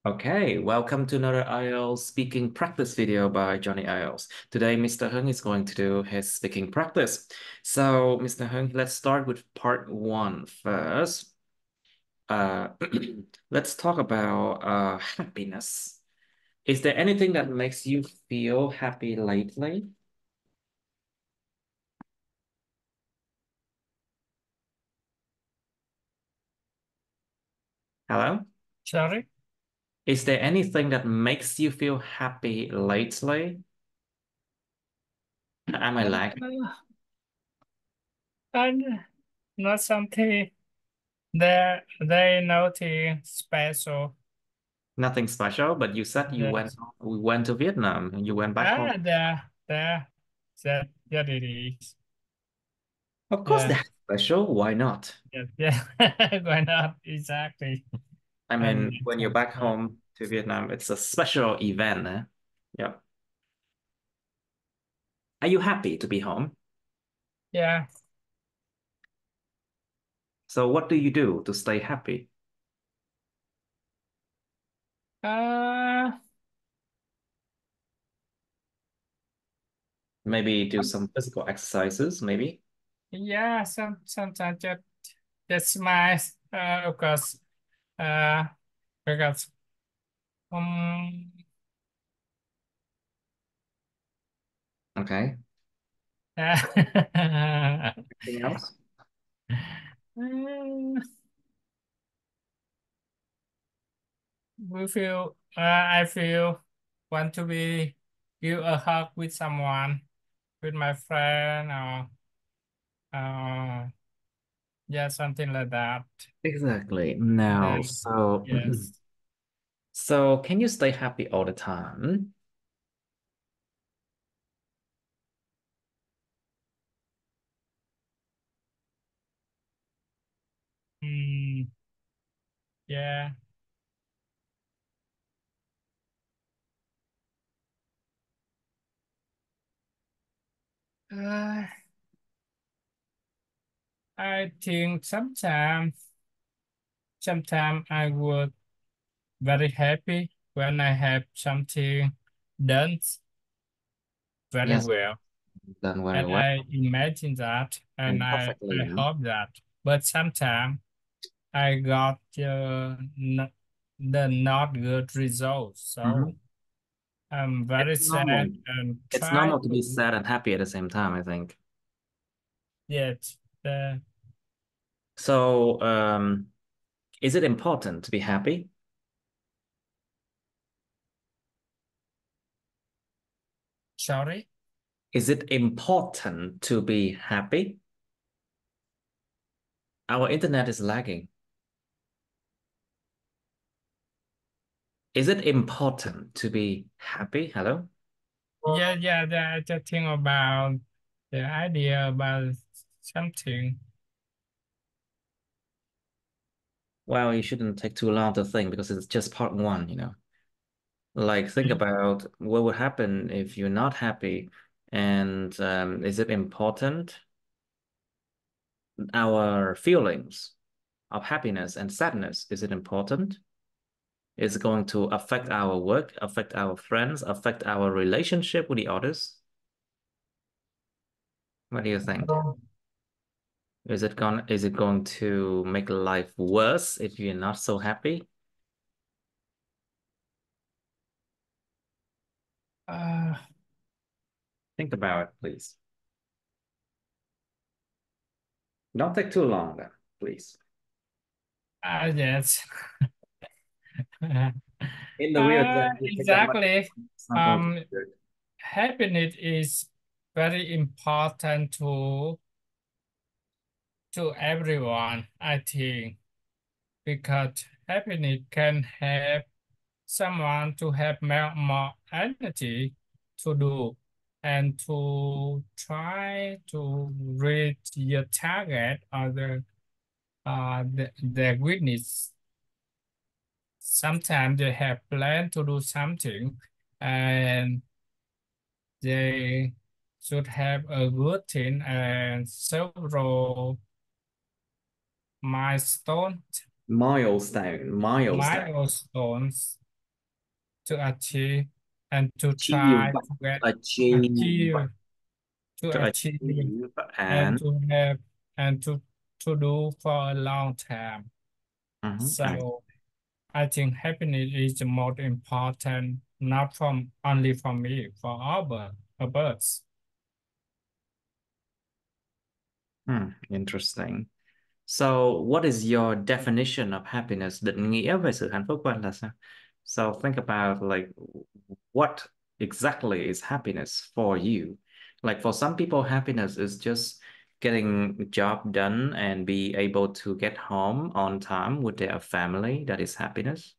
Okay, welcome to another IELTS speaking practice video by Johnny IELTS. Today, Mr. Hung is going to do his speaking practice. So, Mr. Hung, let's start with part one first. Uh, let's talk about happiness. Is there anything that makes you feel happy lately? Hello? Sorry? Is there anything that makes you feel happy lately? Am I lagging? Uh, and not something that they nothing special. Nothing special, but you said Yes. we went to Vietnam and you went back home. There, that it is. Of course, Yeah, that's special. Why not? yeah. Why not? Exactly. I And mean, when you're back home to Vietnam, it's a special event. Eh? Yeah. Are you happy to be home? yeah. So what do you do to stay happy? Uh, Maybe do some physical exercises, maybe. yeah. Sometimes just my of course. Uh, because um. Okay. uh, Anything else? I feel want to be give a hug with someone, with my friend, or yeah, something like that. Exactly. Yeah, Now, so yes. so can you stay happy all the time? Mm, yeah. Uh, I think sometimes I would very happy when I have something done very Yes, well. done very And well I imagine that, and and perfectly. I hope that. But sometimes I got the not good results, so Mhm. I'm It's very sad normal. and It's try normal to be to sad and happy at the same time, I think. get the So, is it important to be happy? sorry. Is it important to be happy? Our internet is lagging. Is it important to be happy? Hello? I just think about the idea about something. Well, you shouldn't take too long to think because it's just part one, you know. Like, think about what would happen if you're not happy, and is it important? Our feelings of happiness and sadness, is it important? Is it going to affect our work, affect our friends, affect our relationship with the others? What do you think? Is it going to make life worse if you're not so happy? Uh, Think about it, please. Don't take too long then, please. yes. In the real exam, it will take that much. Exactly. It's not going to be Um, good. Happiness is very important to everyone, I think, because happiness can help someone to have more energy to do and to try to reach your target or the witness. Sometimes they have planned to do something and they should have a good thing and several milestone Milestone, milestone. milestones. to achieve, and to Achieve, try to get achieve, achieve, to to achieve, achieve, and and to have, and to do for a long time. mhm, So I think happiness is the most important, not from only for me, for all of us. interesting. So, what is your definition of happiness? Định nghĩa về sự hạnh phúc của anh là sao? So, think about like what exactly is happiness for you? Like for some people, happiness is just getting a job done and be able to get home on time with their family. That is happiness.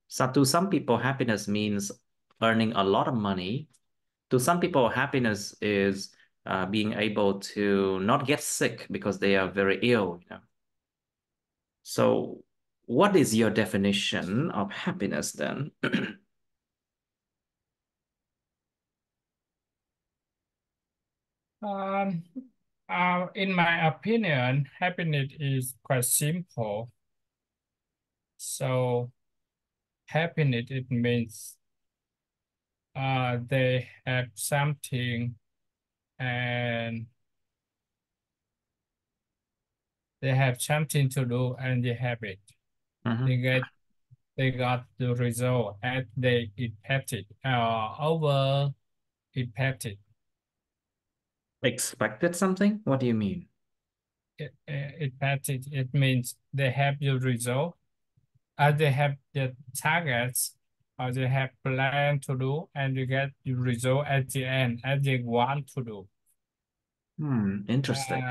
So, to some people, happiness means earning a lot of money. To some people, happiness is being able to not get sick because they are very ill, you know. So, what is your definition of happiness then? Um, in my opinion, happiness is quite simple. So happiness, it means they have something and they have something to do and they have it. Mhm. They get they got the result and they expected over expected. Expected something? What do you mean? Expected, it means they have the result, they have the targets, or they have plan to do, and you get the result at the end as they want to do. Interesting.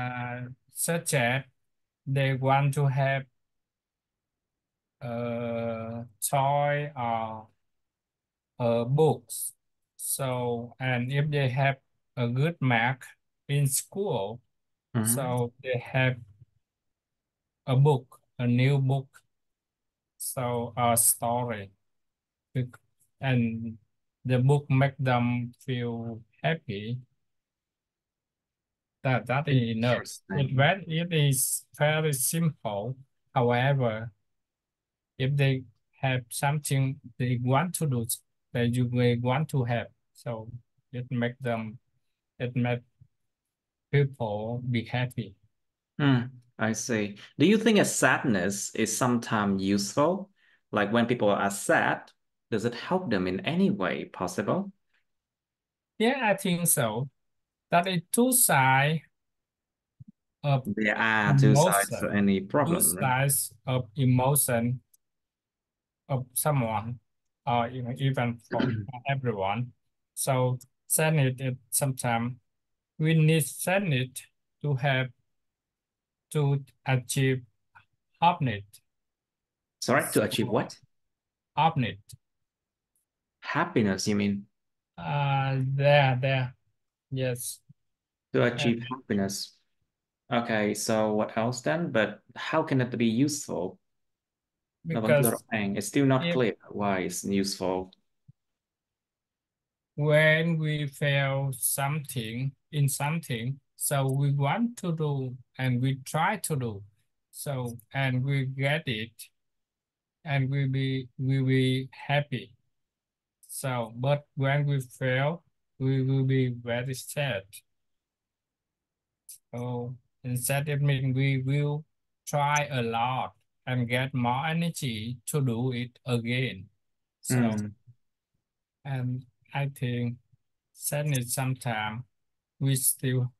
Such as they want to have toy or books. So, and if they have a good mark in school, Mhm. so they have a book, a new book, so a story, and the book make them feel happy. That is enough. Interesting. It is very simple. However, if they have something they want to do, that you may want to have, so it make people be happy. Hmm, I see. Do you think a sadness is sometimes useful? Like when people are sad, does it help them in any way possible? Yeah, I think so. That is two sides of There are two sides to emotion, any two problem, right? sides of emotion of someone, or even for everyone. So sadness is sometimes we need sadness to have to achieve happiness. Sorry, to achieve So what? happiness. Happiness, you mean? There. Yes. To And achieve happiness. Okay, so what else then? But how can it be useful? Nó vẫn chưa rõ because ràng. It's still not if clear why it's useful. when we fail something in something, so we want to do and we try to do, so and we get it, and we be happy. So, but when we fail, we will be very sad. So instead, it means we will try a lot and get more energy to do it again. So, Mm, and I think sadness sometimes we still,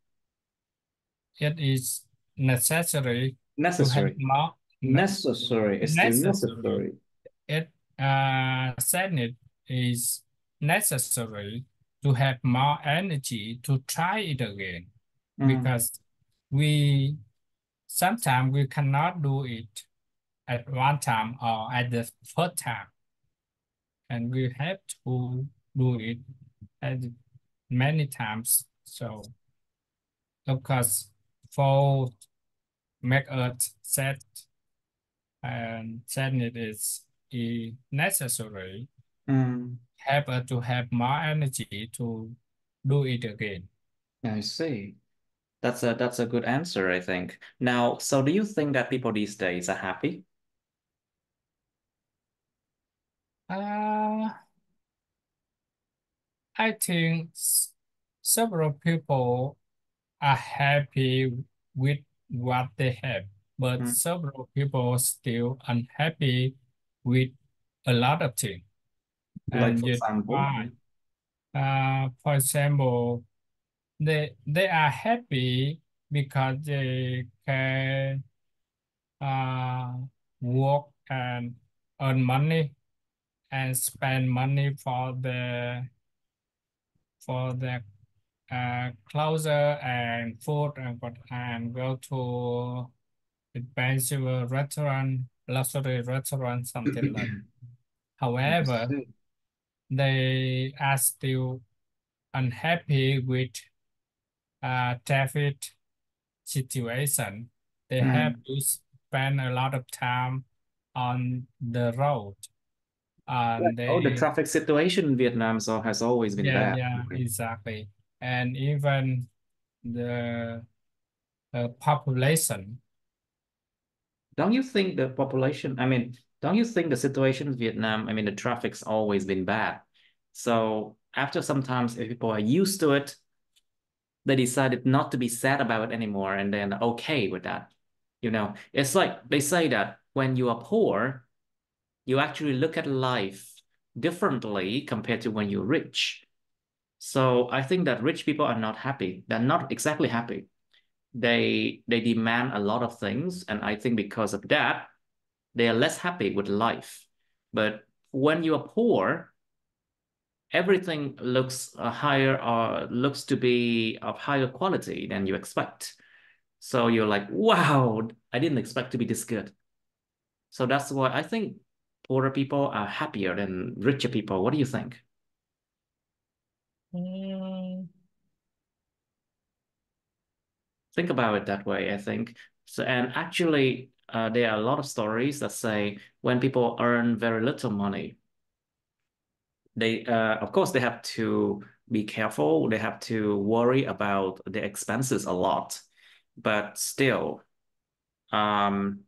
it is necessary to have necessary. more Necessary. It's still necessary. necessary. It sadness is necessary to have more energy to try it again, Mm, because we sometimes we cannot do it at one time or at the first time, and we have to do it at many times. So of course, for make us sad, and sadness is necessary, mm, help us to have more energy to do it again. I see. That's a good answer, I think. Now, so do you think that people these days are happy? I think several people are happy with what they have, but Mm. several people are still unhappy with a lot of things. Like And for you know example, why? For example, they are happy because they can uh, work and earn money and spend money for the clothes and food and go to expensive restaurant, luxury restaurant, something like. I However, see. they are still unhappy with traffic situation. They have Mm. to spend a lot of time on the road, Like, and oh, the they, traffic situation in Vietnam so has always been yeah, bad. yeah, exactly. And even the population. Don't you think the population, I mean, don't you think the situation in Vietnam, I mean, the traffic's always been bad. So after sometimes if people are used to it, they decided not to be sad about it anymore and then okay with that. You know, it's like they say that when you are poor, you actually look at life differently compared to when you're rich. So I think that rich people are not happy. They're not exactly happy. They demand a lot of things, and I think because of that, they are less happy with life. But when you are poor, everything looks higher or looks to be of higher quality than you expect. So you're like, wow, I didn't expect to be this good. So that's why I think poorer people are happier than richer people. What do you think? Mm, Think about it that way, I think. So, and actually, there are a lot of stories that say when people earn very little money, they, of course, they have to be careful. They have to worry about the expenses a lot. But still, um,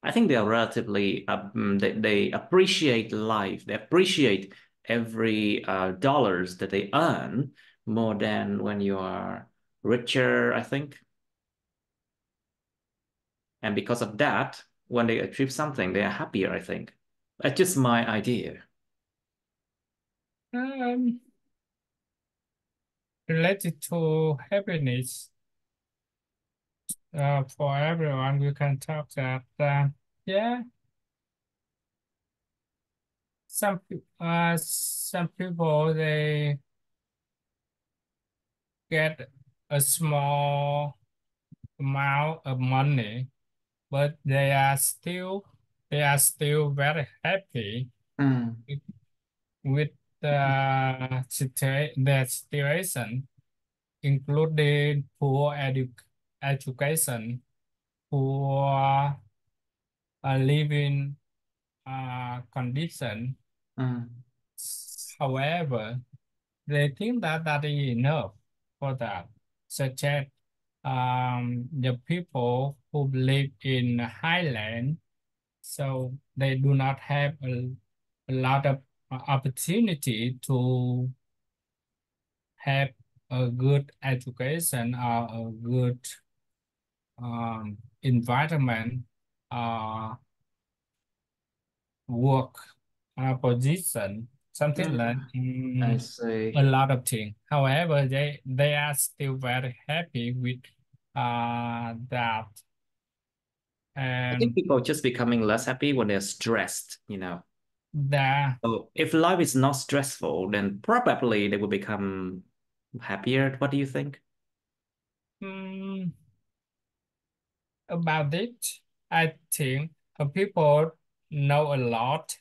I think they are relatively, they appreciate life. They appreciate every dollars that they earn more than when you are richer, I think. And because of that, when they achieve something, they are happier, I think. That's just my idea. um, related to happiness, for everyone, we can talk that, yeah, some people they get a small amount of money, but they are still very happy Mm, with, with the situation, including poor education, poor living condition. mm. However, they think that that is enough for that, such as the people who live in highland, so they do not have a lot of opportunity to have a good education or a good environment, uh, work position, something like Mm, I a see. lot of things. However, they are still very happy with that, I think and people are just becoming less happy when they're stressed, you know. the So if life is not stressful, then probably they will become happier. What do you think? mm, about it, I think people know a lot,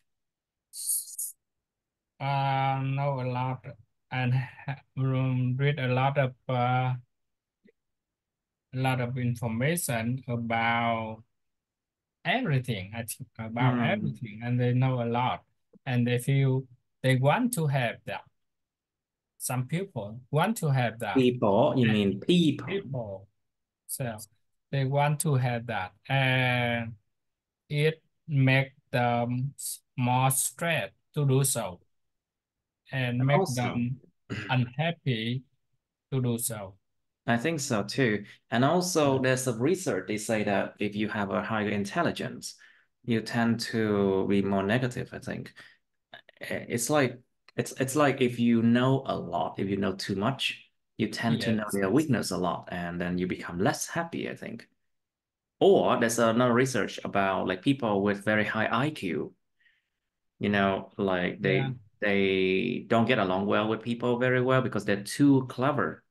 know a lot, and read a lot of information about everything. I think about Mm. everything, and they know a lot, and they feel they want to have that. Some people want to have that. People, you And mean people. people, so they want to have that, and it make them more stressed to do so. and And make also, them unhappy to do so. I think so too. And also, Yeah. there's some research. They say that if you have a higher intelligence, you tend to be more negative, I think. It's like it's like if you know a lot, if you know too much, you tend to know Yes. their weakness a lot, and then you become less happy, I think. Or there's another research about like people with very high IQ, like Yeah. they don't get along well with people very well because they're too clever.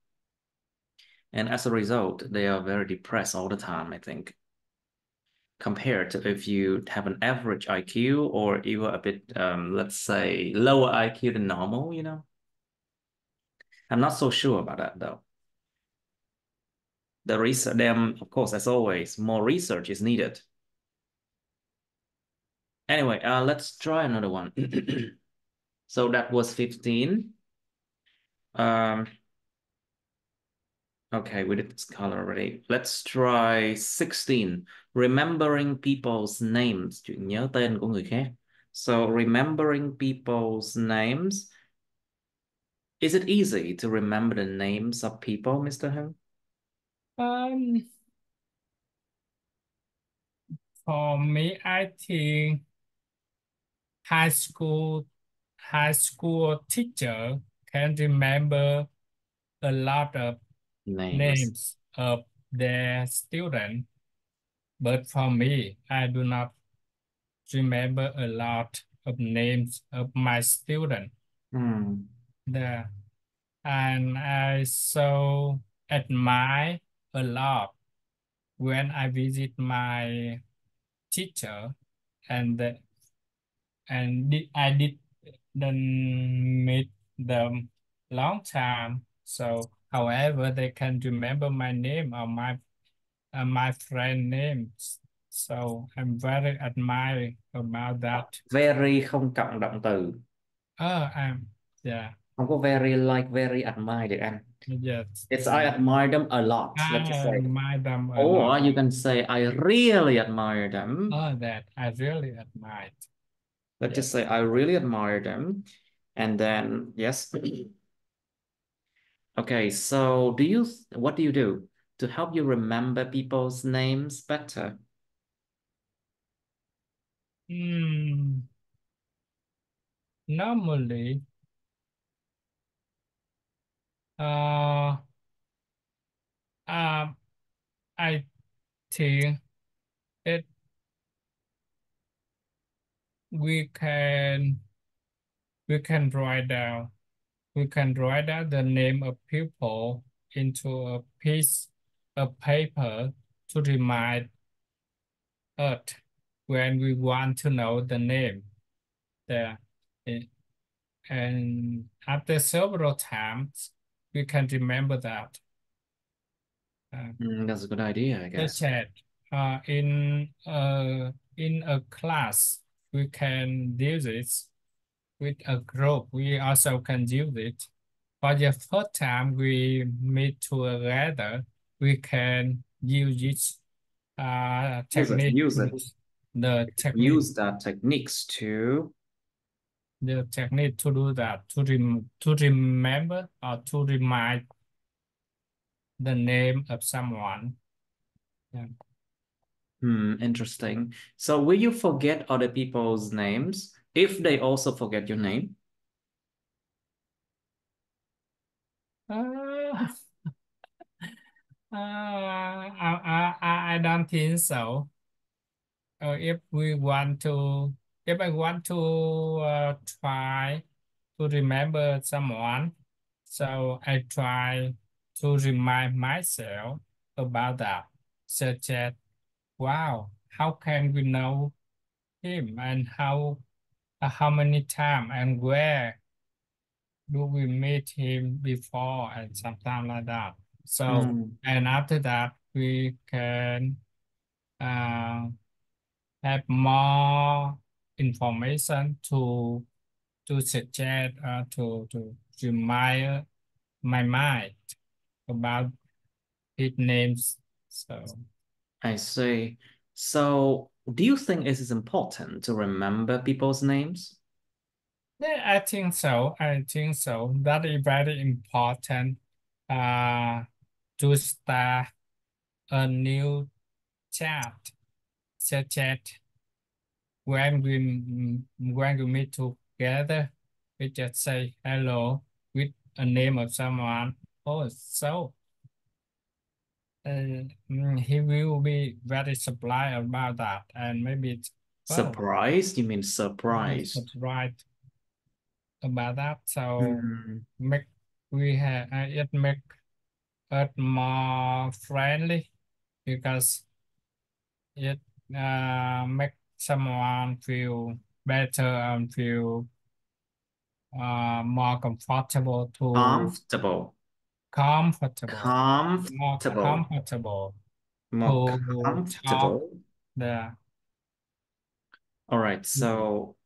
And as a result, they are very depressed all the time, I think, compared to if you have an average IQ or even a bit, let's say, lower IQ than normal. I'm not so sure about that though. The research, then, of course, as always, more research is needed. Anyway, let's try another one. So that was 15. Um, okay, we did this color already. Let's try 16. Remembering people's names. Chuyện nhớ tên của người khác. So remembering people's names. Is it easy to remember the names of people, Mr. Hung? Um, for me, I think high school high school teacher can remember a lot of Names. names of their student, but for me, I do not remember a lot of names of my student. Hmm. The and I so admire a lot when I visit my teacher and I didn't meet them long time. So, however, they can remember my name or my friend names. So I'm very admire about that. Very không cộng động từ. Oh, yeah, Không có very like very admire được anh. yes, It's I yeah. admire them a lot. Let's just I say. admire them a Or lot. you can say I really admire them. Oh, that I really admire. Let's just Yes. say I really admire them. And then yes. Okay, so what do you do to help you remember people's names better? Hmm. Normally, uh, um, I think it we can we can write down the name of people into a piece of paper to remind us when we want to know the name there. Eh, and after several times, we can remember that. That's a good idea, I The guess. chat in a class, we can use it with a group. We also can use it. For the first time we meet together, we can use this Use it, technique. use it. The technique, Use that techniques to. to do that to remember or to remind the name of someone. Yeah. Interesting. So will you forget other people's names if they also forget your name? Uh, I don't think so. If we want to, if I want to try to remember someone, so I try to remind myself about that, such as, wow, how can we know him and how many time and where do we meet him before and something like that. So, Hmm, and after that, we can uh, have more information to suggest to remind my mind about his names. So I see. So do you think it is important to remember people's names? Yeah, I think so. I think so. That is very important uh, to start a new chat, such as when we meet together, we just say hello with a name of someone. Oh, so he will be very surprised about that, and maybe it's, well, Surprised? You mean maybe surprised? surprised about that. So Mm, make we have it make it more friendly because it make someone feel better and feel more comfortable to comfortable. comfortable more Comfortable. comfortable More to talk comfortable. there. All right. So,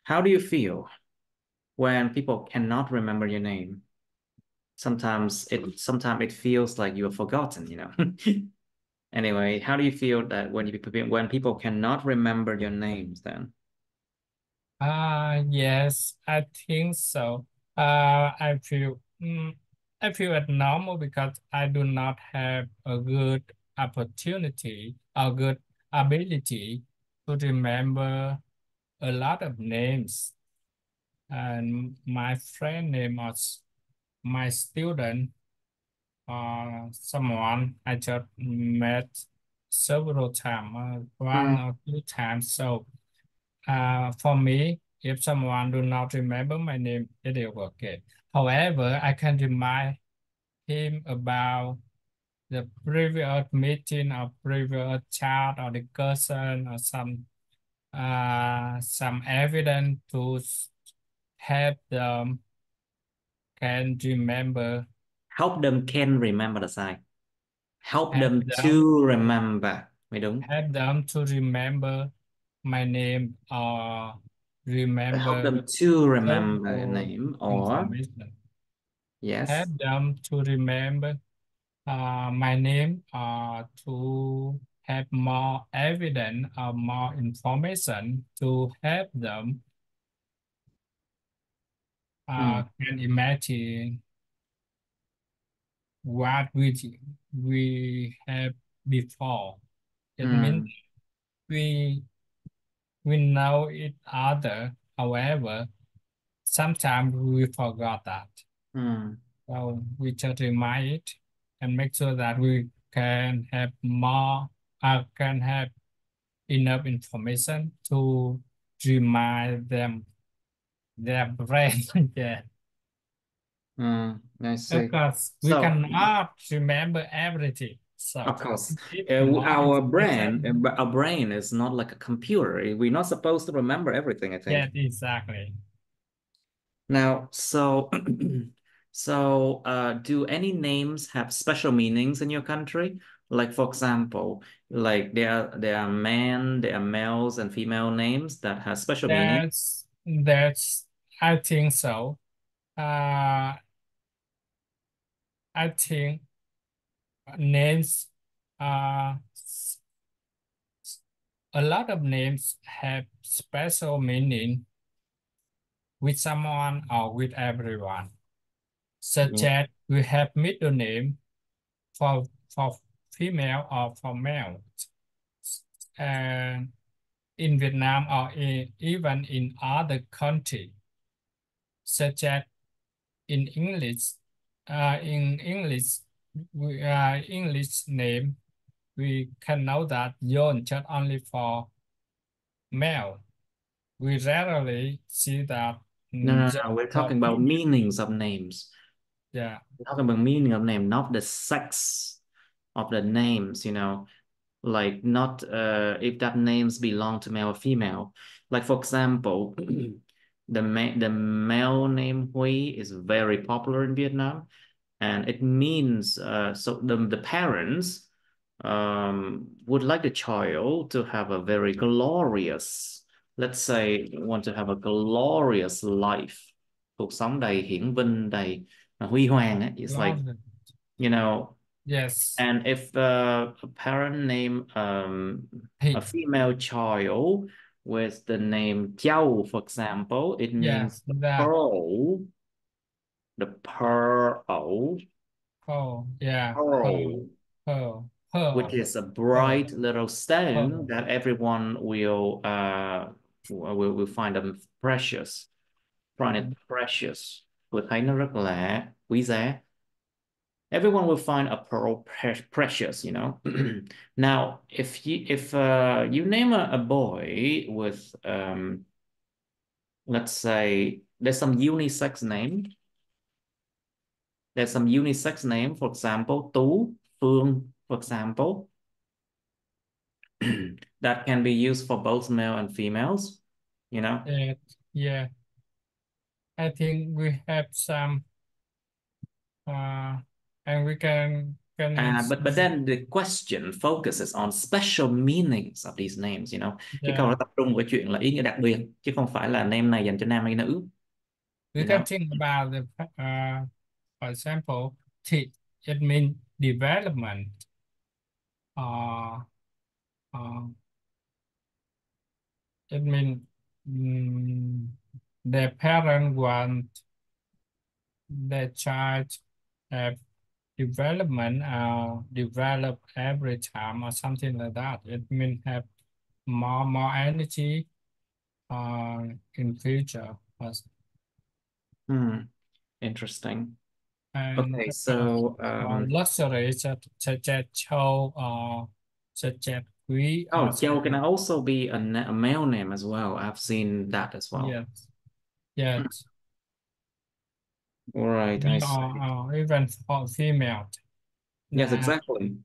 how do you feel when people cannot remember your name? Sometimes it feels like you are forgotten, you know. Anyway, how do you feel that when people cannot remember your names then? Yes, I think so. I feel I feel it normal because I do not have a good opportunity or good ability to remember a lot of names. And my friend name was my student, someone I just met several times, one Mm, or two times. So for me, if someone do not remember my name, it is okay. However, I can remind him about the previous meeting or previous chat or discussion or some evidence to help them can remember, help them can remember là sai. Help help them them to remember. Mới đúng. help them to remember my name or Help remember them to remember your several name or information. Help yes. them to remember my name to have more evidence or more information to help them Mm, can imagine what we have before. It means mm, we we know each other. However, sometimes we forgot that. mm, So we just remind it and make sure that we can have more, can have enough information to remind them their brain. Yeah, I see. because we So, cannot remember everything. So of course, we need more information. our brain is not like a computer. We're not supposed to remember everything, I Yeah, think. exactly. Now, so do any names have special meanings in your country? Like, for example, like there are men, there are males and female names that have special meaning. That's I think so. Uh, I think names, uh, a lot of names have special meaning with someone or with everyone. Such Yeah. as we have middle name for for female or for male. And in Vietnam or even in other country, such as in English, English name, we can know that Yon just only for male. We rarely see that No, no, John no. We're for talking about female. meanings of names. Yeah, We're talking about meaning of name, not the sex of the names, you know. Like not if that names belong to male or female. Like for example, the male name Huy is very popular in Vietnam, and it means so the parents would like the child to have a very glorious, let's say, want to have a glorious life, cuộc sống đầy hiển vinh, đầy huy hoàng ấy. It's like, London. you know, Yes, and if a parent name a he. female child with the name Jiao, for example, it Yeah, means the that. pearl, the pearl, Oh, yeah. pearl, which Pearl, is a pearl, bright little stone pearl. that everyone will find them precious, find it precious. Tôi thấy nó rất là quý giá. Everyone will find a pearl precious, you know. Now, if you name a boy with let's say there's some unisex name. There's some unisex name, for example, Tú, Phương, for example, that can be used for both male and females, you know. Yeah, yeah. I think we have some, uh, and we can But then the question focuses on special meanings of these names, you know. Cái câu đó yeah, tập trung vào chuyện là ý nghĩa đặc biệt, chứ không phải là name này dành cho nam hay nữ, we you know. can think about the for example, it means development. Uh, uh, it means mm, the parent want their child have development develop every time or something like that. It means have more energy in future. Hmm, interesting. And Okay, so luxury such as Châu such as quý or oh, Joe can something. also be a male name as well. I've seen that as well. Yes, yes. All right, I Even see. even for female. Yes, Nah, exactly.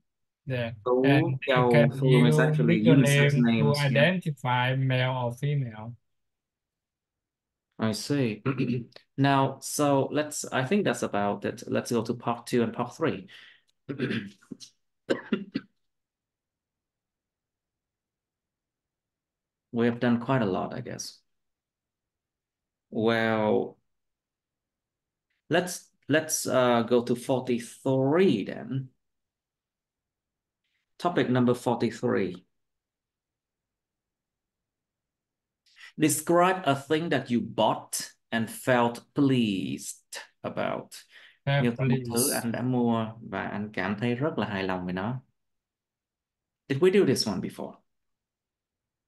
yeah. Tú, And you can Châu, Phương is use actually middle unisex name to names. Yeah, identify male or female. I see. Now, so I think that's about it. Let's go to part two and part three. We have done quite a lot, I guess. Well, let's go to 43 then. Topic number 43. Describe a thing that you bought and felt pleased about. Have Miêu tả một thứ please. anh đã mua và anh cảm thấy rất là hài lòng với nó. Did we do this one before?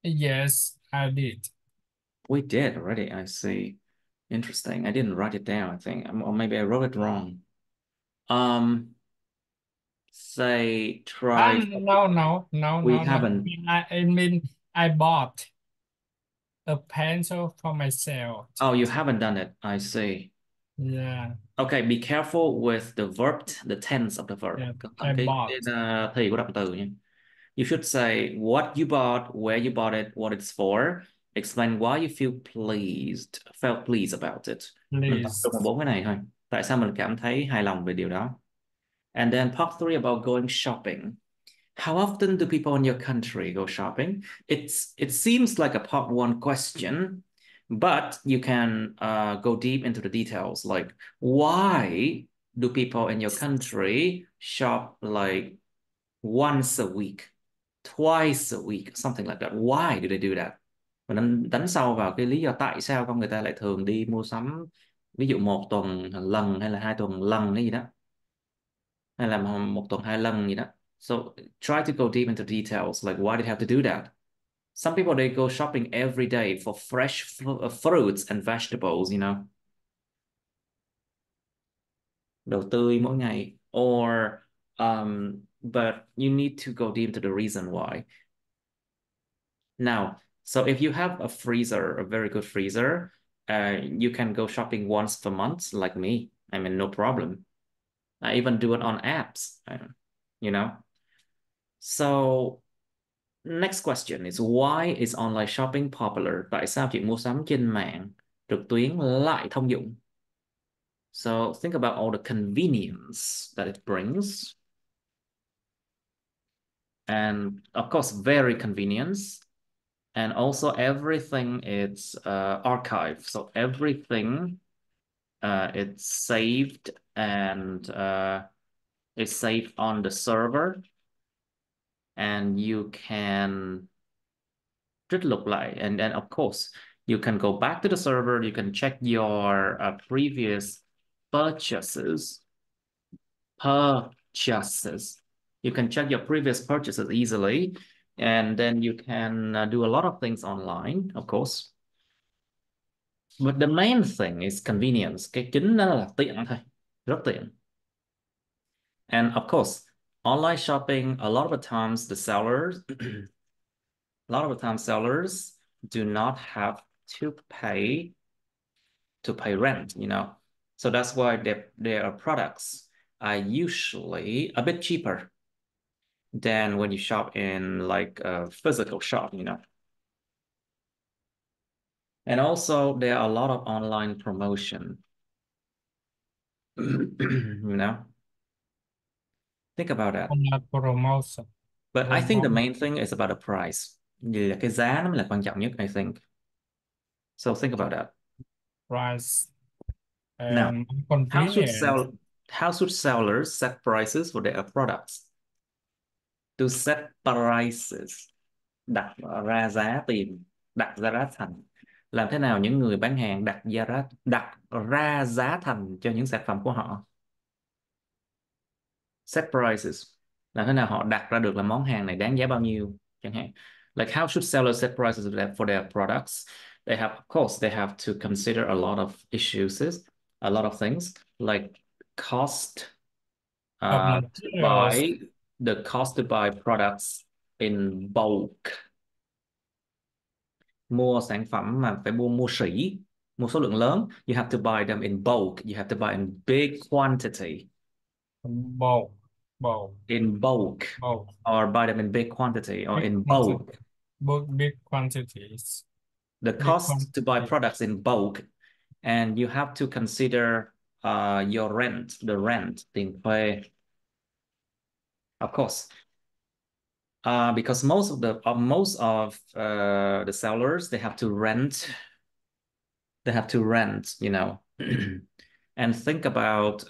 Yes, I did. We did already, I see. Interesting. I didn't write it down, I think. Or maybe I wrote it wrong. Um, say try. No, no, no, We no, no. haven't. I mean, I bought a pencil for myself. Oh, you haven't done it. I see. Yeah, Okay, be careful with the verb, the tense of the verb. yeah, Cẩn thận I cái bought. thì của động từ nhé. You should say what you bought, where you bought it, what it's for. Explain why you felt pleased about it. Mình tập trung vào Please. bốn cái này thôi. Tại sao mình cảm thấy hài lòng về điều đó? And then part three about going shopping. How often do people in your country go shopping? It seems like a part one question, but you can go deep into the details. Like, why do people in your country shop like once a week, twice a week, something like that? Why do they do that? Và đánh sâu vào cái lý do tại sao con người ta lại thường đi mua sắm, ví dụ một tuần lần hay là hai tuần lần hay gì đó, hay là một tuần hai lần gì đó. So try to go deep into details, like why did they have to do that? Some people they go shopping every day for fresh fruits and vegetables, you know, đồ tươi mỗi ngày. Or but you need to go deep into the reason why. Now, so if you have a freezer, a very good freezer, you can go shopping once per month, like me. I mean, no problem. I even do it on apps, you know. So next question is why is online shopping popular? Tại sao chuyện mua sắm trên mạng trực tuyến lại thông dụng? So think about all the convenience that it brings. And of course, very convenience. And also everything is archived. So everything it's saved and it's saved on the server. And you can trích lục lại, and then of course you can go back to the server, you can check your previous purchases purchases you can check your previous purchases easily, and then you can do a lot of things online, of course. But the main thing is convenience. Cái chính đó là tiện thôi, rất tiện. And of course, online shopping, a lot of the times the sellers, a lot of the time sellers do not have to pay rent, you know. So that's why their products are usually a bit cheaper than when you shop in like a physical shop, you know. And also there are a lot of online promotion, you know. Think about that. Online promotion. But I think the Promote main thing is about the price. Vì là cái giá nó mới là quan trọng nhất, I think. So think about that. price Now, and how should convenience. sell how should sellers set prices for their products? To set prices, đặt ra giá tiền, đặt ra giá thành. Làm thế nào những người bán hàng đặt ra giá thành cho những sản phẩm của họ? Set prices. Làm thế nào họ đặt ra được là món hàng này đáng giá bao nhiêu chẳng hạn. Like how should sellers set prices for their products? They have, of course, they have to consider a lot of issues, a lot of things like cost, Of to materials. buy the cost to buy products in bulk. Mua sản phẩm mà phải mua sỉ, mua số lượng lớn. You have to buy them in bulk. You have to buy in big quantity. Bulk. Bulk. In bulk, Bulk. or buy them in big quantity, or Big in quantity. bulk. Big quantities. The Big cost to buy quantity. products in bulk, and you have to consider your rent, the rent, tiền thuê. Of course, because most of the sellers, they have to rent. They have to rent, you know, and think about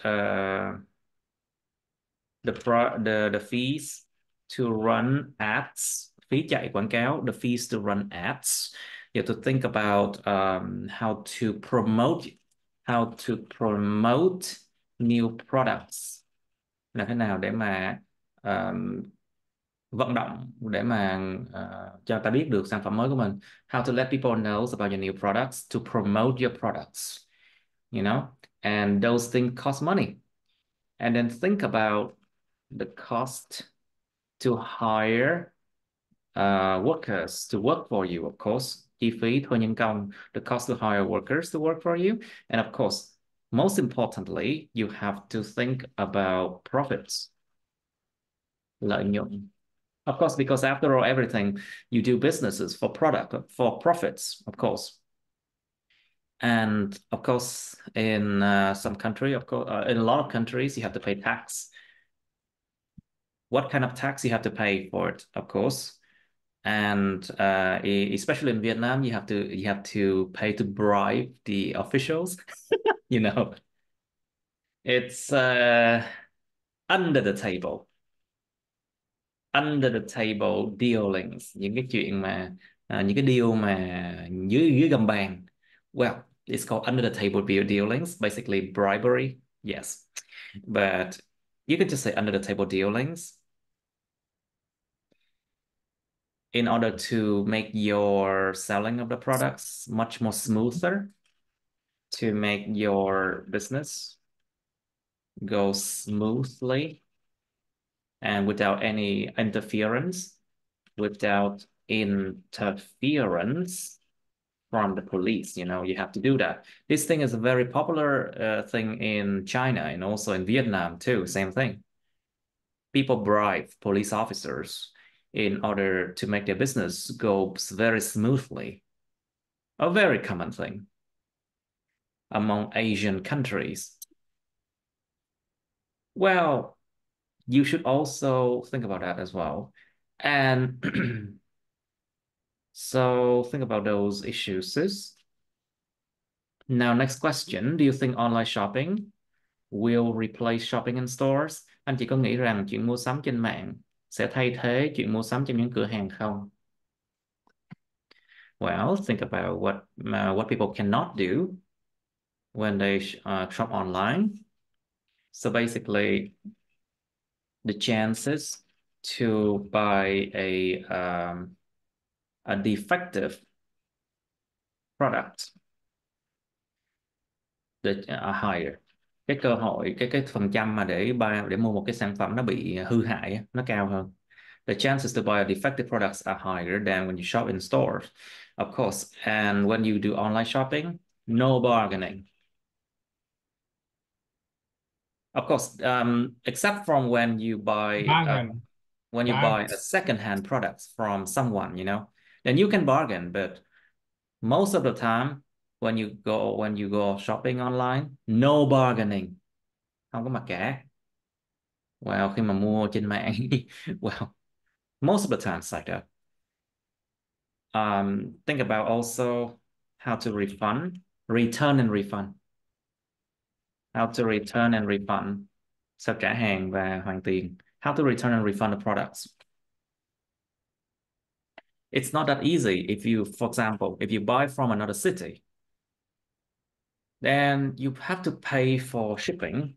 the fees to run ads, phí chạy quảng cáo, the fees to run ads. You have to think about how to promote new products. Làm thế nào để mà vận động để mà cho ta biết được sản phẩm mới của mình. How to let people know about your new products, to promote your products, you know, and those things cost money. And then think about the cost to hire workers to work for you, of course. Chi phí thuê nhân công, the cost to hire workers to work for you. And of course, most importantly, you have to think about profits, lợi nhuận. Of course, because after all, everything you do businesses for profits, of course. And of course, in some country, of course, in a lot of countries, you have to pay tax. What kind of tax you have to pay for it, of course. And especially in Vietnam, you have to pay to bribe the officials. You know, it's under the table, under the table dealings, những cái chuyện mà những cái deal mà dưới dưới gầm bàn. Well, it's called under the table dealings, basically bribery. Yes, but you could just say under the table dealings in order to make your selling of the products much more smoother, to make your business go smoothly and without any interference, without interference from the police. You know, you have to do that. This thing is a very popular thing in China and also in Vietnam too. Same thing. People bribe police officers in order to make their business go very smoothly. A very common thing among Asian countries. Well, you should also think about that as well. And so think about those issues. Now, next question. Do you think online shopping will replace shopping in stores? Anh chị có nghĩ rằng chuyện mua sắm trên mạng sẽ thay thế chuyện mua sắm trong những cửa hàng không? Well, think about what people cannot do when they shop online. So basically, the chances to buy a defective product are higher. Cái cơ hội, cái phần trăm mà để mua một cái sản phẩm nó bị hư hại á, nó cao hơn. The chances to buy a defective products are higher than when you shop in stores, of course. And when you do online shopping, no bargaining. Of course, except from Bargain. when you buy a Bargain. second-hand product from someone, then you can bargain. But most of the time, when you go shopping online, no bargaining, không có mặc cả. Wow, khi mà mua trên mạng, well, most of the time it's like that. Think about also how to return and refund. How to return and refund. Sao trả hàng và hoàn tiền. How to return and refund the products. It's not that easy. For example, if you buy from another city, then you have to pay for shipping,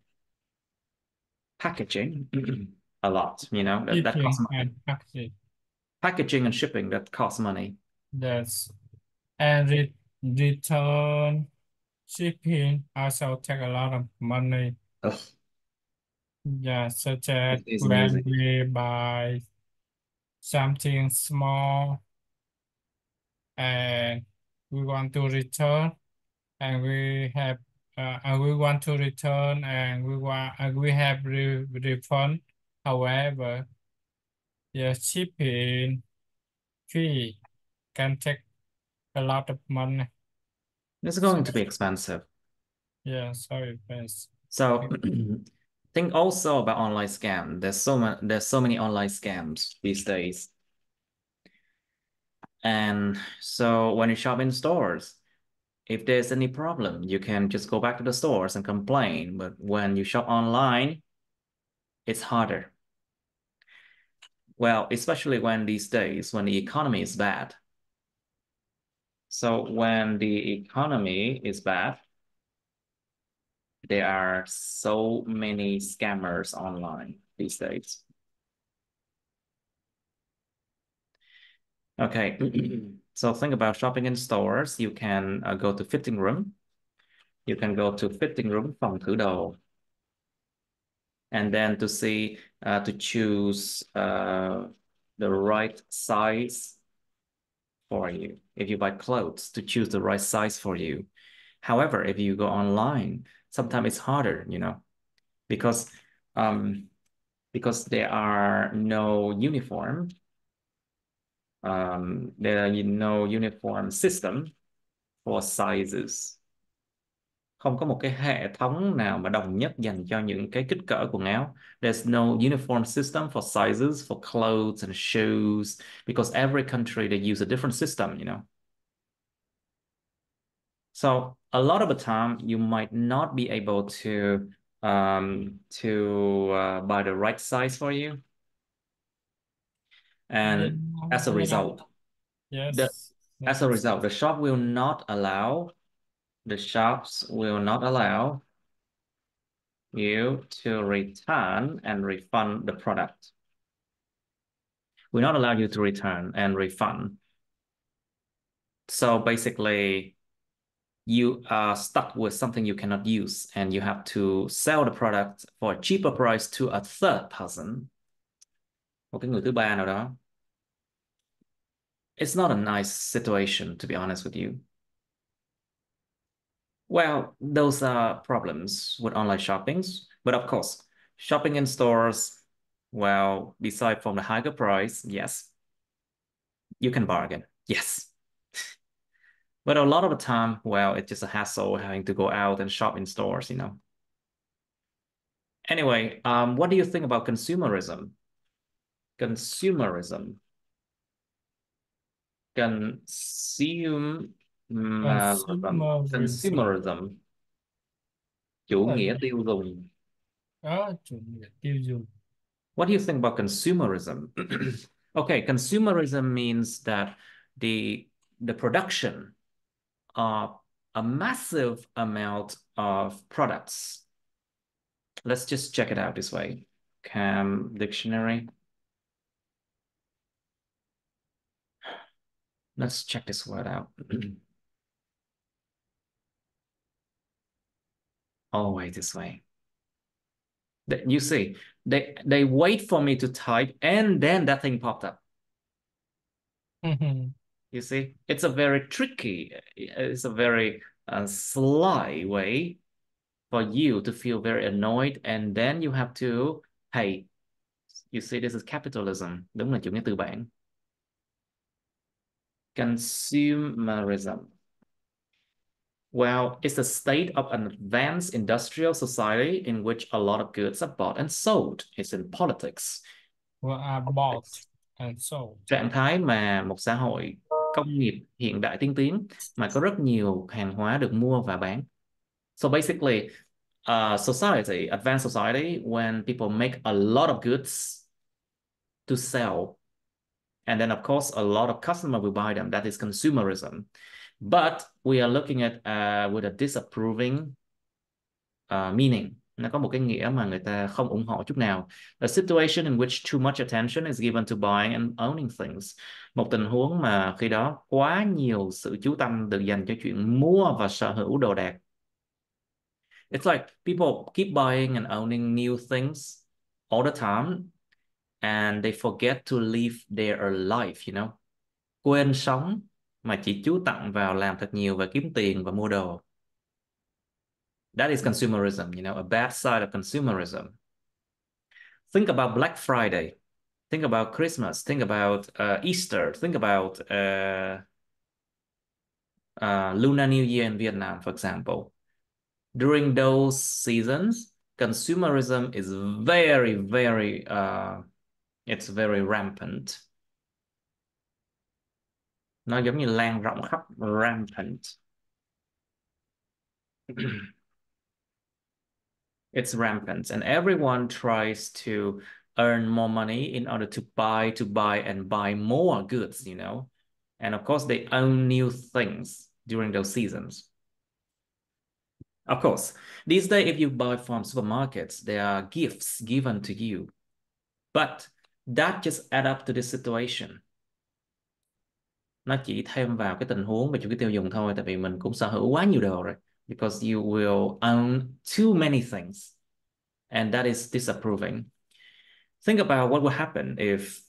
packaging, a lot, that costs Shipping money. and packaging. Packaging and shipping, that costs money. That's and return shipping also take a lot of money. Ugh, Yeah, such as it isn't when easy. we buy something small and we want to return and we want to return and we have refund. However, the shipping fee can take a lot of money. It's So going to be expensive. yeah, sorry, friends. So think also about online scam. There's so many online scams these days. And so when you shop in stores, if there's any problem, you can just go back to the stores and complain. But when you shop online, it's harder. Well, especially when these days when the economy is bad. So when the economy is bad, there are so many scammers online these days. Okay, so think about shopping in stores. You can go to fitting room. You can go to fitting room, phòng thử đồ. And then to choose the right size for you. If you buy clothes, to choose the right size for you. However, if you go online, sometimes it's harder, because um, because there are no uniform, there are no uniform system for sizes. Không có một cái hệ thống nào mà đồng nhất dành cho những cái kích cỡ quần áo. There's no uniform system for sizes, for clothes and shoes, because every country they use a different system. So a lot of the time you might not be able to buy the right size for you. Yeah, And as a yeah, result, the yes, as a yes. result, the shops will not allow you to return and refund the product. Will not allow you to return and refund. So basically, you are stuck with something you cannot use, and you have to sell the product for a cheaper price to a third person, một cái người thứ ba nào đó. It's not a nice situation, to be honest with you. Well, those are problems with online shoppings, but of course, shopping in stores, well, beside from the higher price, yes, you can bargain, yes. But a lot of the time, well, it's just a hassle having to go out and shop in stores. Anyway, what do you think about consumerism? Consumerism. Consume, Consumerism. consumerism. Tức Chủ là nghĩa tiêu dùng. chủ nghĩa tiêu dùng. What do you think about consumerism? Okay, consumerism means that the the production of a massive amount of products. Let's just check it out this way. Cam dictionary. Let's check this word out. Always this way. You see, they wait for me to type and then that thing popped up. You see, it's a very tricky, it's a very sly way for you to feel very annoyed, and then you have to, hey, you see, this is capitalism. Đúng là chủ nghĩa tư bản. Consumerism. Well, it's a state of an advanced industrial society in which a lot of goods are bought and sold. It's in politics. Are bought and sold. Trạng thái mà một xã hội công nghiệp hiện đại tiên tiến mà có rất nhiều hàng hóa được mua và bán. So basically, society, advanced society, when people make a lot of goods to sell, and then of course a lot of customer will buy them. That is consumerism. But we are looking at with a disapproving meaning. Nó có một cái nghĩa mà người ta không ủng hộ chút nào. A situation in which too much attention is given to buying and owning things. Một tình huống mà khi đó quá nhiều sự chú tâm được dành cho chuyện mua và sở hữu đồ đạc. It's like people keep buying and owning new things all the time, and they forget to live their life, you know. Quên sống mà chỉ chú trọng vào làm thật nhiều và kiếm tiền và mua đồ. That is consumerism, you know, a bad side of consumerism. Think about Black Friday. Think about Christmas. Think about Easter. Think about Lunar New Year in Vietnam, for example. During those seasons, consumerism is very, very, it's very rampant. Nó giống như lan rộng khắp, rampant. It's rampant, and everyone tries to earn more money in order to buy more goods, you know. And of course, they own new things during those seasons. Of course, these days, if you buy from supermarkets, there are gifts given to you. But that just add up to this situation. Nó chỉ thêm vào cái tình huống về chủ nghĩa tiêu dùng thôi, tại vì mình cũng sở hữu quá nhiều đồ rồi. Because you will own too many things. And that is disapproving. Think about what will happen if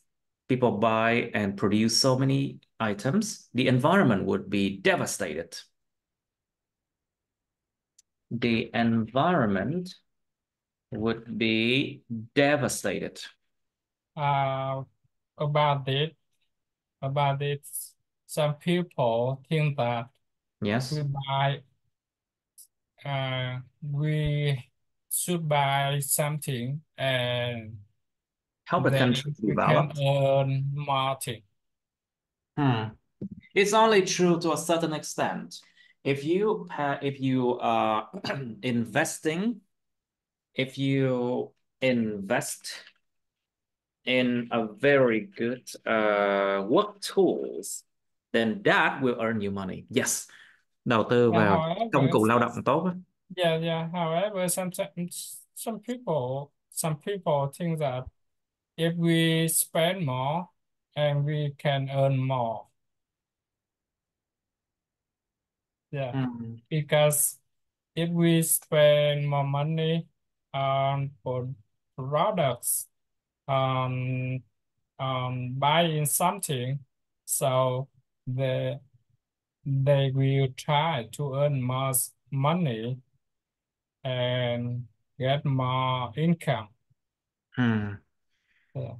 people buy and produce so many items. The environment would be devastated. The environment would be devastated. About it, some people think that Yes. we should buy something and Help the then country we can develop. earn more things. It's only true to a certain extent. If you are investing, if you invest in a very good work tools, then that will earn you money. Yes. Đầu tư vào công cụ lao động tốt. Yeah. However, sometimes some people think that if we spend more and we can earn more. Yeah. Because if we spend more money on products, buying something, so they will try to earn more money and get more income. Yeah.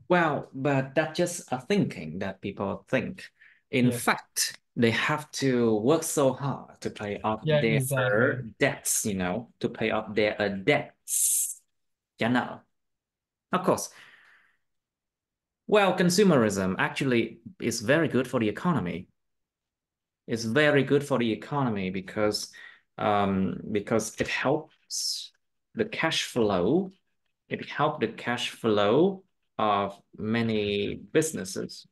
Well, but that's just a thinking that people think. In fact, they have to work so hard to pay off their debts, you know, to pay off their debts. You know, of course. Well, consumerism actually is very good for the economy. It's very good for the economy because it helps the cash flow. It helped the cash flow of many businesses.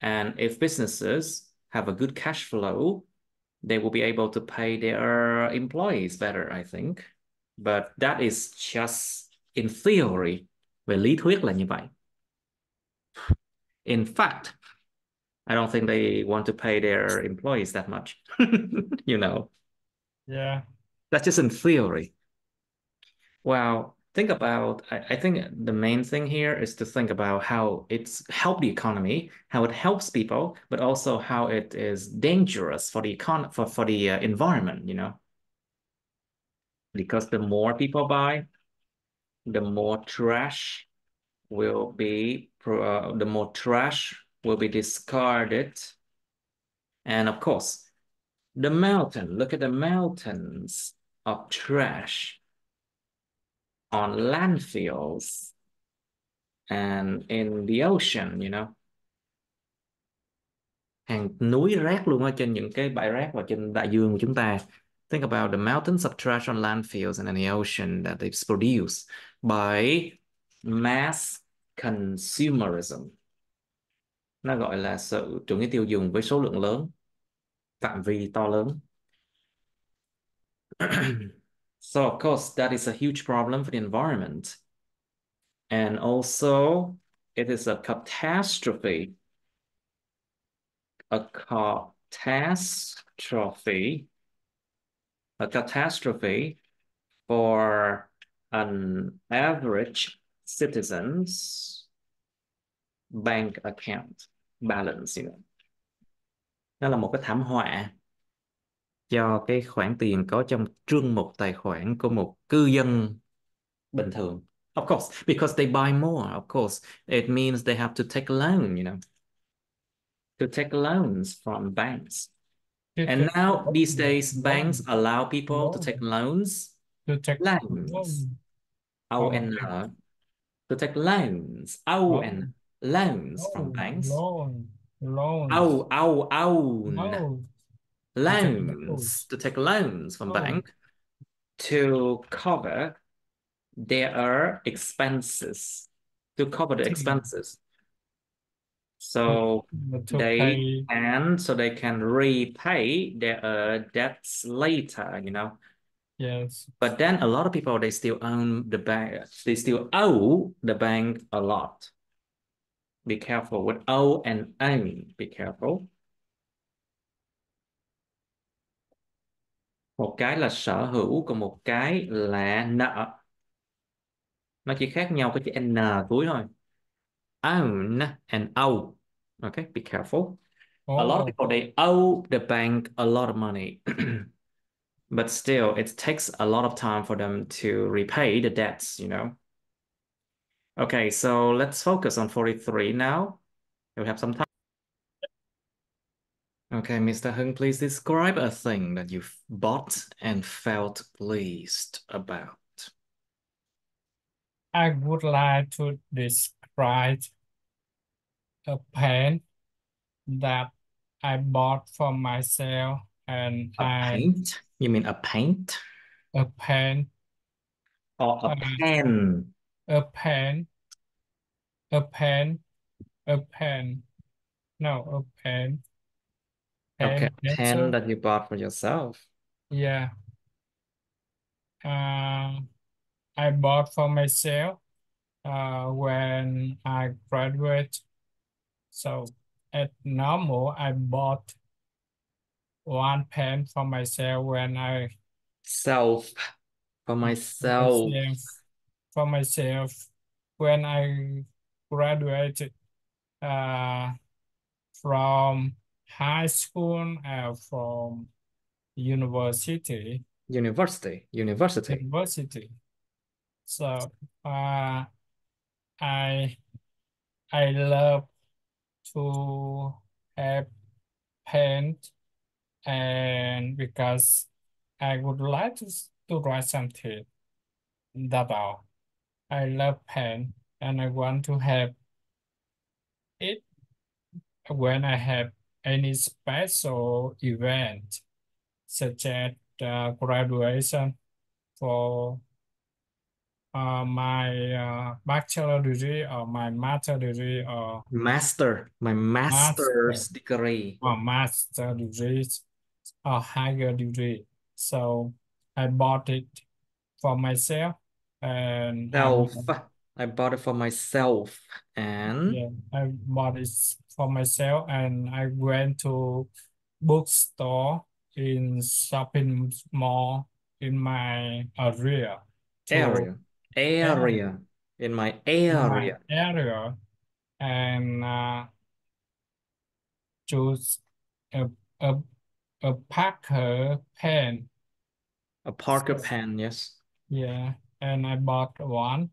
And if businesses have a good cash flow, they will be able to pay their employees better, I think. But that is just in theory. Về lý thuyết là như vậy. In fact, I don't think they want to pay their employees that much. You know, Yeah. that's just in theory. Well, think about, I think the main thing here is to think about how it's helped the economy, how it helps people, but also how it is dangerous for the for the environment, you know, because the more people buy, the more trash the more trash will be discarded. And of course, look at the mountains of trash on landfills and in the ocean, you know. Hàng núi rác luôn ở trên những cái bãi rác và trên đại dương của chúng ta. Think about the mountains of trash on landfills and in the ocean that it's produced by mass consumerism. Nó gọi là sự chủ nghĩa tiêu dùng với số lượng lớn, phạm vi to lớn. So of course that is a huge problem for the environment. And also it is a catastrophe a catastrophe, a catastrophe for an average citizen's bank account balance, you know. Nó là một cái thảm họa cho cái khoản tiền có trong trương mục tài khoản của một cư dân bình thường. Of course, because they buy more, of course, it means they have to take a loan, you know, to take loans from banks. To And take now these days, banks loan, allow people to take loan, loans, to take loans, loan. Oh, O-N, to take loans, O-N, loan, loans from loan, banks. loan, loans, Own, loan, to take loans, loans. to take loans from Oh, bank to cover their expenses, to cover the expenses. So to pay. so they can repay their debts later, you know. Yes. But then a lot of people, they still own the bank. They still owe the bank a lot. Be careful with owe and own. Be careful. Một cái là sở hữu, còn một cái là nợ. Nó chỉ khác nhau cái chữ N cuối thôi. Own and owe. Okay, be careful. A lot of Oh, people, they owe the bank a lot of money. But still, it takes a lot of time for them to repay the debts, you know. Okay, so let's focus on 43 now. We have some time. Okay, Mr. Hưng, please describe a thing that you've bought and felt pleased about. I would like to describe a pen that I bought for myself, and A paint? You mean a paint? a pen, Or a uh, pen? a pen, a pen, a pen. No, a Okay, pen, a pen pencil. that you bought for yourself. Yeah. Uh, I bought for myself when I graduate. So at normal, I bought one pen for myself when I Self. For myself. myself for myself when I graduated uh, from high school and from university. University. University. University. So I I love to have paint, and because I would like to write something. That all. I love pen and I want to have it when I have any special event, such as graduation for my bachelor degree or my master degree or My master master's degree. master degree or higher degree. So I bought it for myself, and Self. I bought it for myself. And yeah, I bought it for myself, and I went to bookstore in shopping mall in my area to area. area Area. In my in my area. area and choose a a a Parker pen. A Parker pen, yes. Yeah, and I bought one,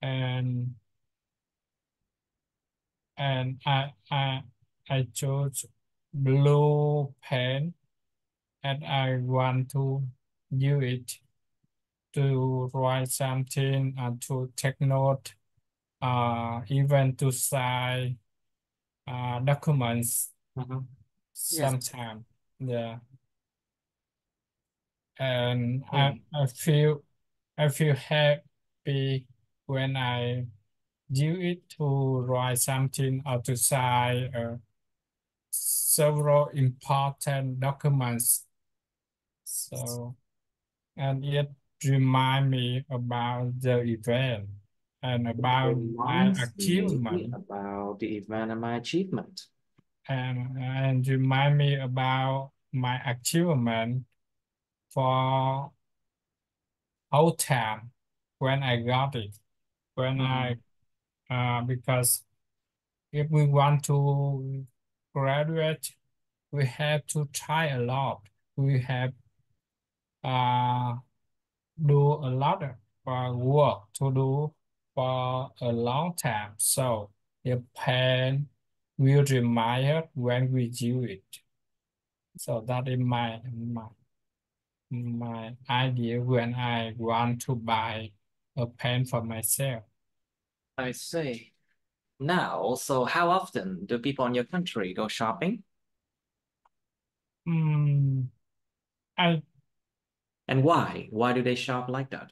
and and I chose blue pen, and I want to use it to write something and to take note, even to sign documents Mhm. Yes. sometime. Yeah, and Hmm. I feel happy when I use it to write something or to sign several important documents. So, and it remind me about the event and It about my reminds me achievement, about the event and my achievement. and remind me about my achievement for whole time when I got it. When I Mhm. because if we want to graduate, we have to try a lot. We have uh do a lot of work to do for a long time. So the pain will remind us when we do it. So that is my idea when I want to buy a pen for myself. I see. Now, so how often do people in your country go shopping? Hmm, I And why? Why do they shop like that?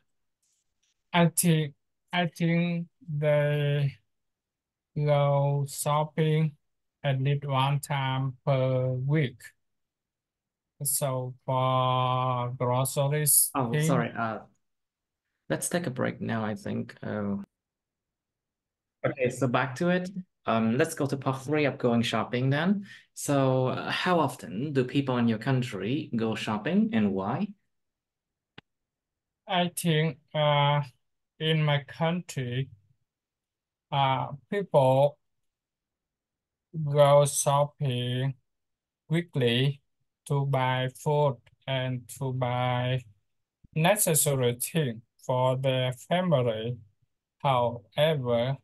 I think I think they go shopping at least one time per week. So for groceries Oh, thing, sorry. Let's take a break now, I think. Okay, so back to it. Let's go to part three of going shopping then. So, how often do people in your country go shopping and why? I think in my country, people go shopping quickly to buy food and to buy necessary things for their family. However,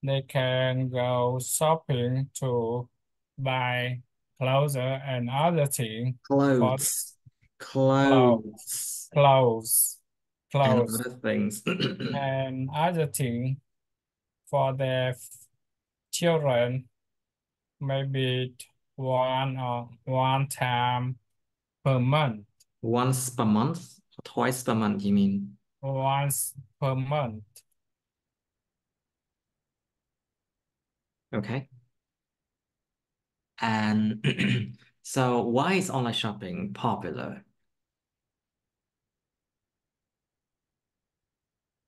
they can go shopping to buy clothes and other things for Clothes. clothes, Clothes clothes, and clothes, other things. and other things for their children, maybe one time per month, Once per month, twice per month, you mean? once per month. Okay. And so why is online shopping popular?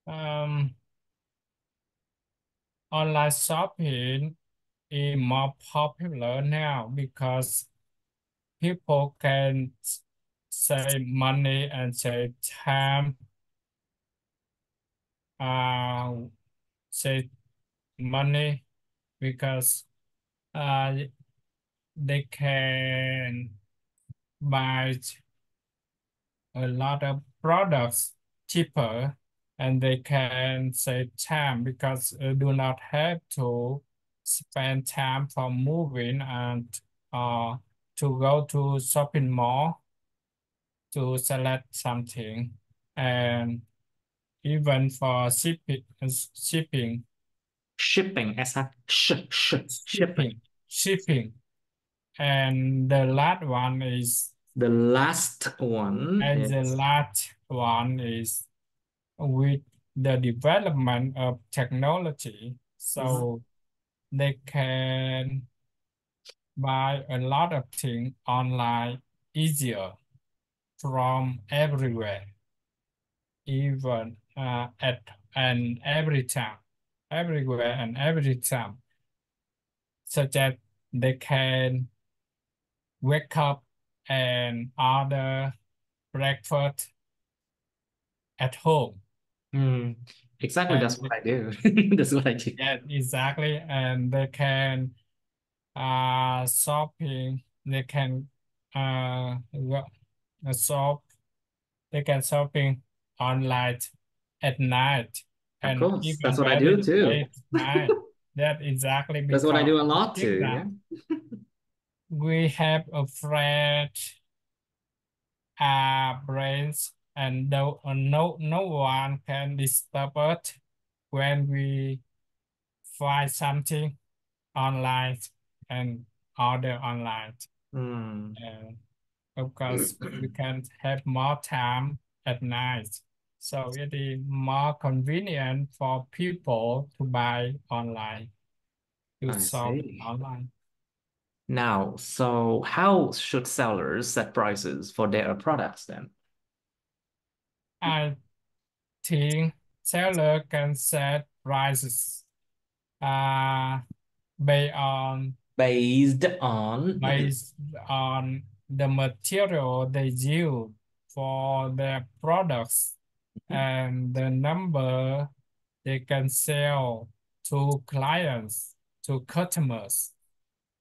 Um, Online shopping is more popular now because people can save money and save time, uh, save money because uh, they can buy a lot of products cheaper, and they can save time because do not have to spend time for moving and uh, to go to shopping mall to select something, and even for shipping Shipping, shipping. shipping and the last one is The last one and the is last one is with the development of technology, Mhm. so they can buy a lot of things online easier from everywhere, even at and every time, everywhere and every time, such that they can wake up and order breakfast at home. Mm. Exactly, And that's what I do. That's what I do. yeah, exactly. And they can shopping, they can go, shop, they can shopping online at night Of and course, that's even what I do very too. late night. That exactly That's what I because do a of lot too. Yeah. signal. We have a fresh brains and no one can disturb us when we find something online and order online. Hmm. And of course, we can have more time at night. So it is more convenient for people to buy online, to I shop see. online. Now, so how should sellers set prices for their products then? I think seller can set prices uh, based on Based on based on the material they use for their products and the number they can sell to clients, to customers.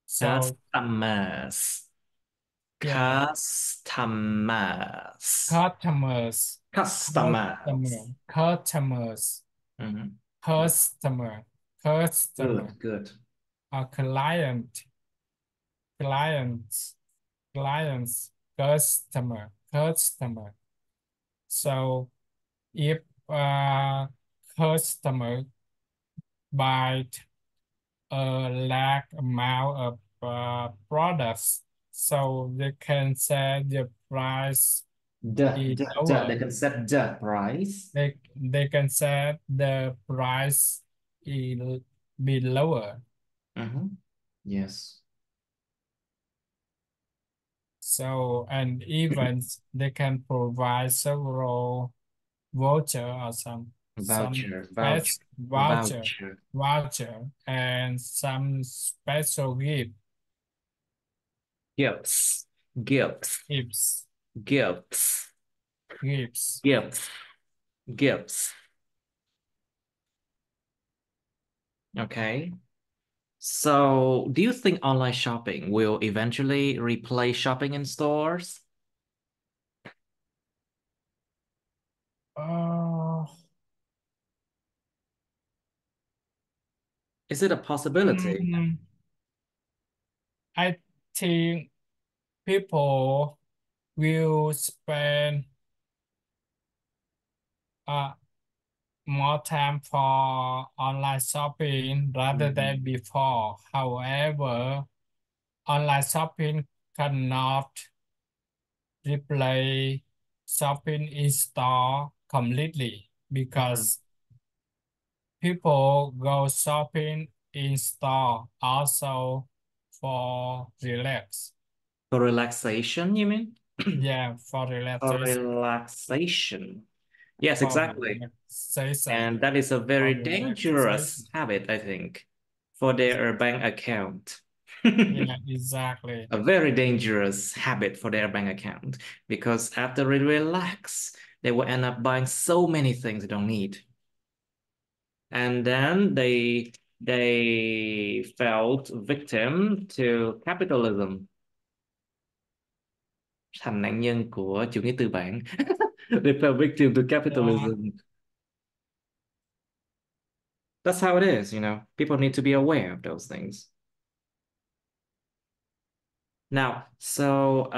So customers. yeah, Customers. customers, Customers. customers, Mhm. customer, customer, Good, good. a client, clients, clients, customer, customer. So if customer buy a large amount of products, so they can set the price is They lower. can set the price. They can set the price is be lower. Mhm. Yes. So and even they can provide several voucher or some Voucher, voucher, special voucher voucher. voucher and some special Gifts, gifts, gifts gifts, gifts. gifts, gifts. Okay. So, do you think online shopping will eventually replace shopping in stores? Uh, Is it a possibility? mm, I think people will spend uh, more time for online shopping rather than Mhm. before. However, online shopping cannot replace shopping in store completely Mhm. because people go shopping in store also for relax. For relaxation, you mean? Yeah, for For relaxation, relaxation. Yes, for exactly. relaxation, And that is a for very dangerous relaxation. habit, I think, for their bank account. Yeah, exactly. A very dangerous habit for their bank account because after they relax, they will end up buying so many things they don't need. And then they felt victim to capitalism, thành nạn nhân của chủ nghĩa tư bản. They fell victim to Yeah. capitalism. That's how it is, you know. People need to be aware of those things. Now, so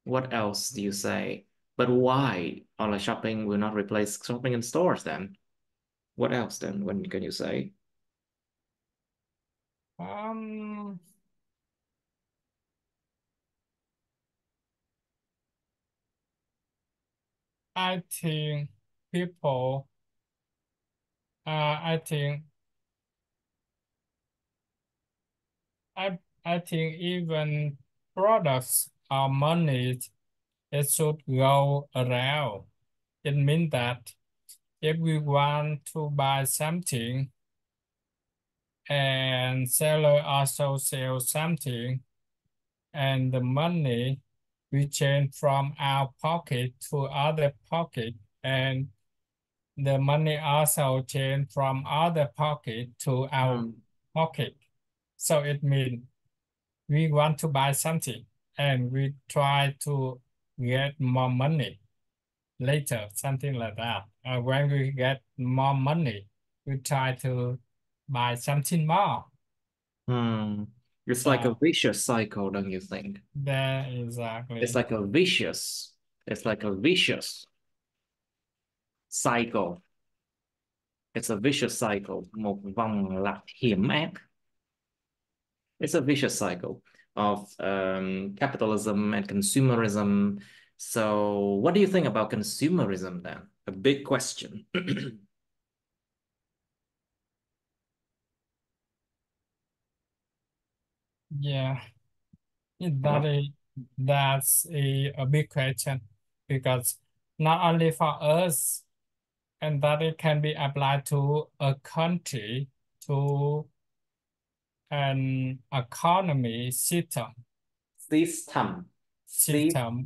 what else do you say? But why online shopping will not replace shopping in stores then? What else then? When can you say? Um, I think. people, I think I think even products or money, it should go around. It means that if we want to buy something and seller also sell something, and the money we change from our pocket to other pocket, and the money also change from other pocket to our Mm. pocket. So it means we want to buy something and we try to get more money later, something like that. When we get more money, we try to buy something more. Hmm. It's like a So vicious cycle, don't you think? that It's exactly. like a vicious, it's like a vicious cycle. It's a vicious cycle, một vòng lặp hiểm ác. It's a vicious cycle of capitalism and consumerism. So, what do you think about consumerism then? A big question. Yeah, that Well, is that's a big question because not only for us, and that it can be applied to a country, to an economy system, system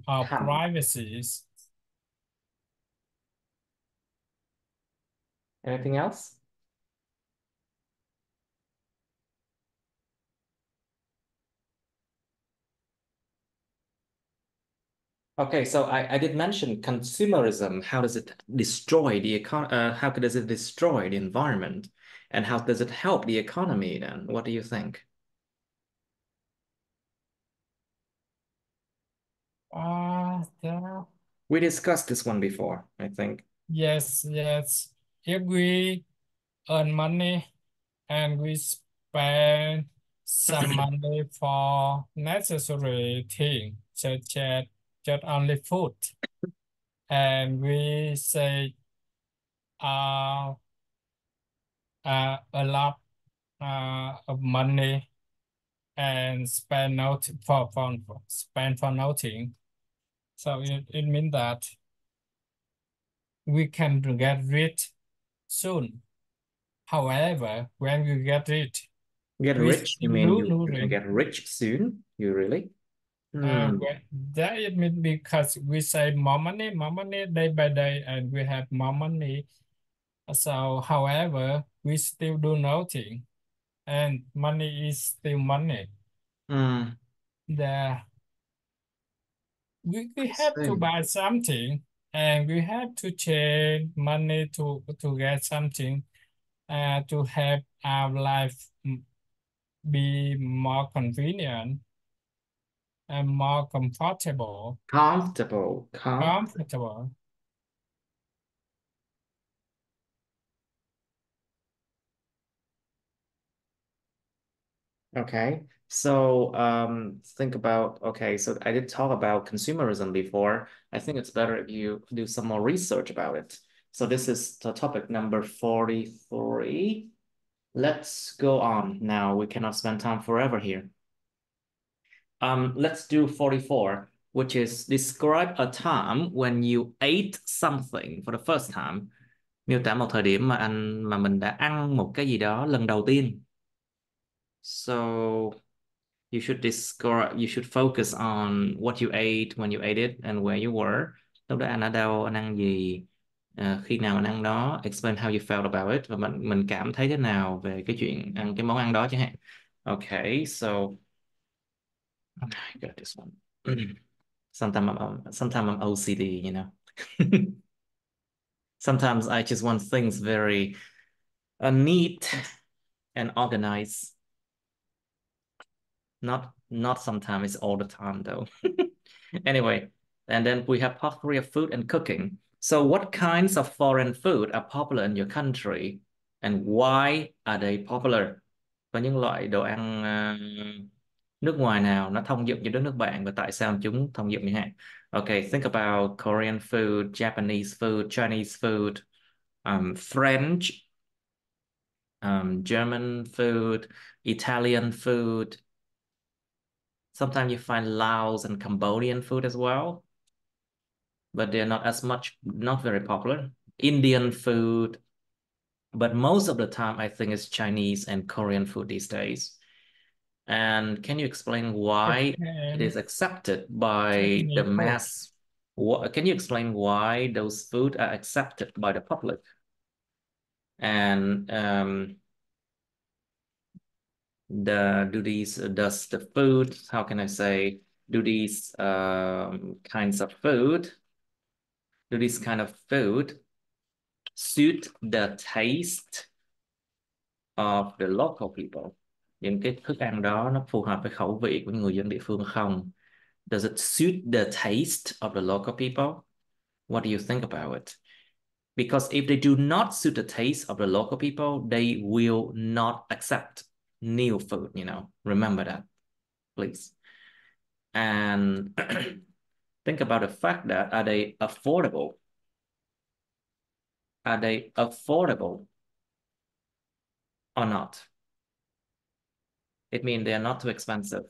of system. privacies. Anything else? Okay, so I did mention consumerism. How does it destroy the how does it destroy the environment? And how does it help the economy then? What do you think? There, We discussed this one before, I think. yes, yes. If we earn money and we spend some money for necessary things, such as just only food, and we say uh, a lot of money and spend not for spend for nothing. So it means that we can get rich soon. However, when we get rich, Get we rich? You mean still you can losing. get rich soon? You really? Hmm. That it means because we save more money day by day, and we have more money. So, however, we still do nothing, and money is still money. Hmm. The we I have to see. buy something, and we have to change money to get something, to have our life be more convenient and more Comfortable. comfortable. Okay. So think about, okay, so I did talk about consumerism before. I think it's better if you do some more research about it. So this is the topic number 43. Let's go on now. We cannot spend time forever here. Let's do 44, which is describe a time when you ate something for the first time. Miêu tả một thời điểm mà mình đã ăn một cái gì đó lần đầu tiên. So you should focus on what you ate, when you ate it, and where you were. Lúc đó anh ở đâu, anh ăn gì, khi nào anh ăn đó, explain how you felt about it, và mình cảm thấy thế nào về cái chuyện ăn cái món ăn đó chẳng hạn. Okay, so I got this one. Sometimes I'm OCD, you know. Sometimes I just want things very neat and organized. Not sometimes, it's all the time though. Anyway, and then we have part three of food and cooking. So what kinds of foreign food are popular in your country and why are they popular? Có những loại đồ ăn Nước ngoài nào nó thông dụng với đất nước bạn và tại sao chúng thông dụng như hạn? Okay, think about Korean food, Japanese food, Chinese food, French, German food, Italian food. Sometimes you find Laos and Cambodian food as well, but they're not as much, not very popular. Indian food, but most of the time I think it's Chinese and Korean food these days. And can you explain why it Okay, is accepted by the Japanese food. mass? What, can you explain why those food are accepted by the public? And does the food, how can I say, do these kinds of food, do this kind of food suit the taste of the local people? Những cái thức ăn đó nó phù hợp với khẩu vị của người dân địa phương không? Does it suit the taste of the local people? What do you think about it? Because if they do not suit the taste of the local people, they will not accept new food, you know. Remember that, please. And think about the fact that are they affordable? Are they affordable or not? It means they are not too expensive.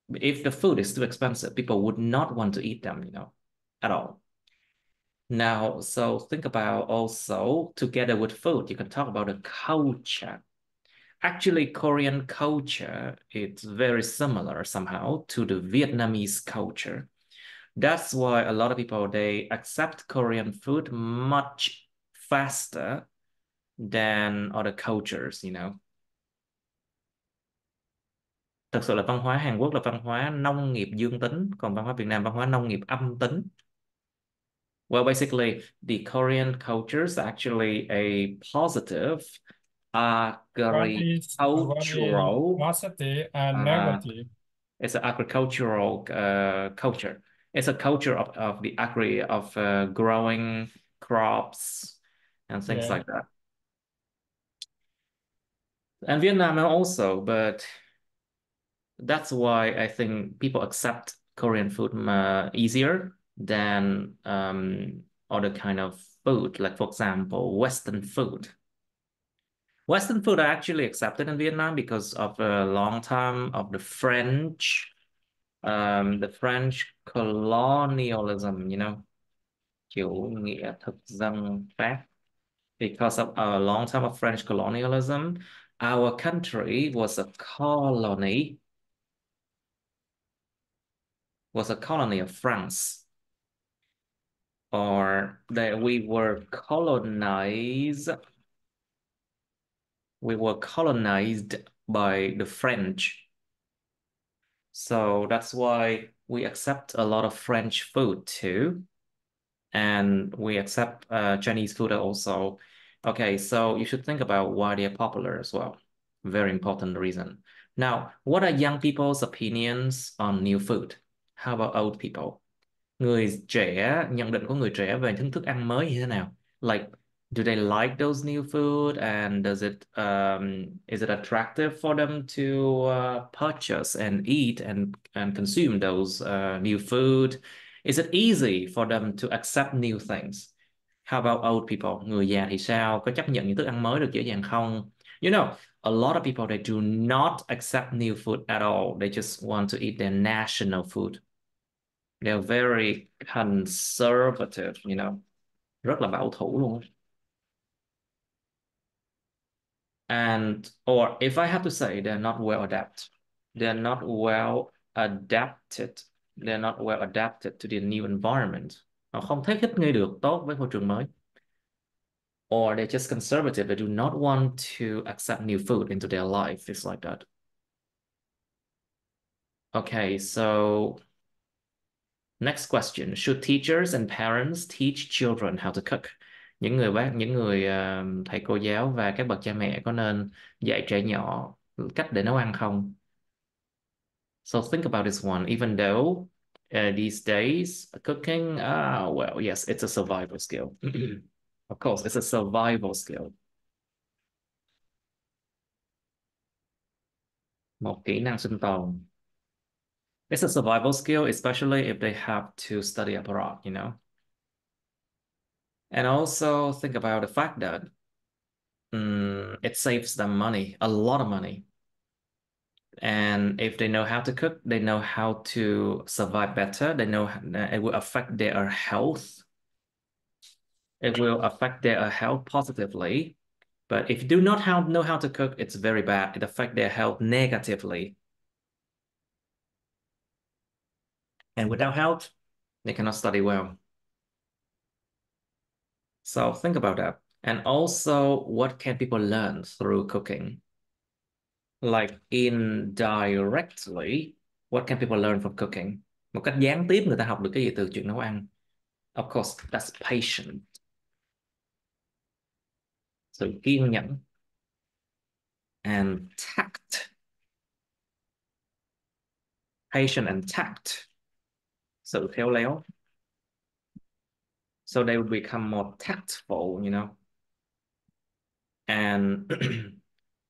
If the food is too expensive, people would not want to eat them, you know, at all. Now, so think about also together with food, you can talk about the culture. Actually, Korean culture is very similar somehow to the Vietnamese culture. That's why a lot of people they accept Korean food much faster than other cultures, you know. Thực sự là văn hóa Hàn Quốc là văn hóa nông nghiệp dương tính, còn văn hóa Việt Nam văn hóa nông nghiệp âm tính. Well, basically, the Korean culture is actually a positive What is agricultural. positive and Uh, negative? it's an agricultural culture. It's a culture of the agri of growing crops and things Yeah. like that. And Vietnam also, but that's why I think people accept Korean food easier than other kind of food, like for example, Western food. Western food are actually accepted in Vietnam because of a long time of the French colonialism, you know, chủ nghĩa thực dân Pháp. Because of a long time of French colonialism, our country was a colony of France, or that we were colonized by the French. So that's why we accept a lot of French food too. And we accept Chinese food also. Okay, so you should think about why they're popular as well. Very important reason. Now, what are young people's opinions on new food? How about old people? Người trẻ, nhận định của người trẻ về những thức ăn mới như thế nào? Like, do they like those new food and is it attractive for them to purchase and eat and consume those new food? Is it easy for them to accept new things? How about old people? Người già thì sao? Có chấp nhận những thức ăn mới được dễ dàng không? You know, a lot of people they do not accept new food at all. They just want to eat their national food. They're very conservative, you know, rất là bảo thủ luôn. And or if I have to say, they're not well adapted. They're not well adapted. They're not well adapted to the new environment. Họ không thấy thích nghi được tốt với môi trường mới. Or they're just conservative. They do not want to accept new food into their life. It's like that. Okay, so next question. Should teachers and parents teach children how to cook? Những người thầy cô giáo và các bậc cha mẹ có nên dạy trẻ nhỏ cách để nấu ăn không? So think about this one. Even though these days cooking, well, yes, it's a survival skill. Of course, it's a survival skill. một kỹ năng sinh tồn. It's a survival skill, especially if they have to study abroad, you know. And also think about the fact that it saves them money, a lot of money. And if they know how to cook, they know how to survive better. They know it will affect their health. It will affect their health positively. But if you do not know how to cook, it's very bad. It affects their health negatively. And without health, they cannot study well. So think about that. And also, what can people learn through cooking? Like indirectly, what can people learn from cooking? Một cách gián tiếp người ta học được cái gì từ chuyện nấu ăn? Of course, that's patient. Sự kiên nhẫn. And tact. Patient and tact. Sự khéo léo. So they would become more tactful, you know. And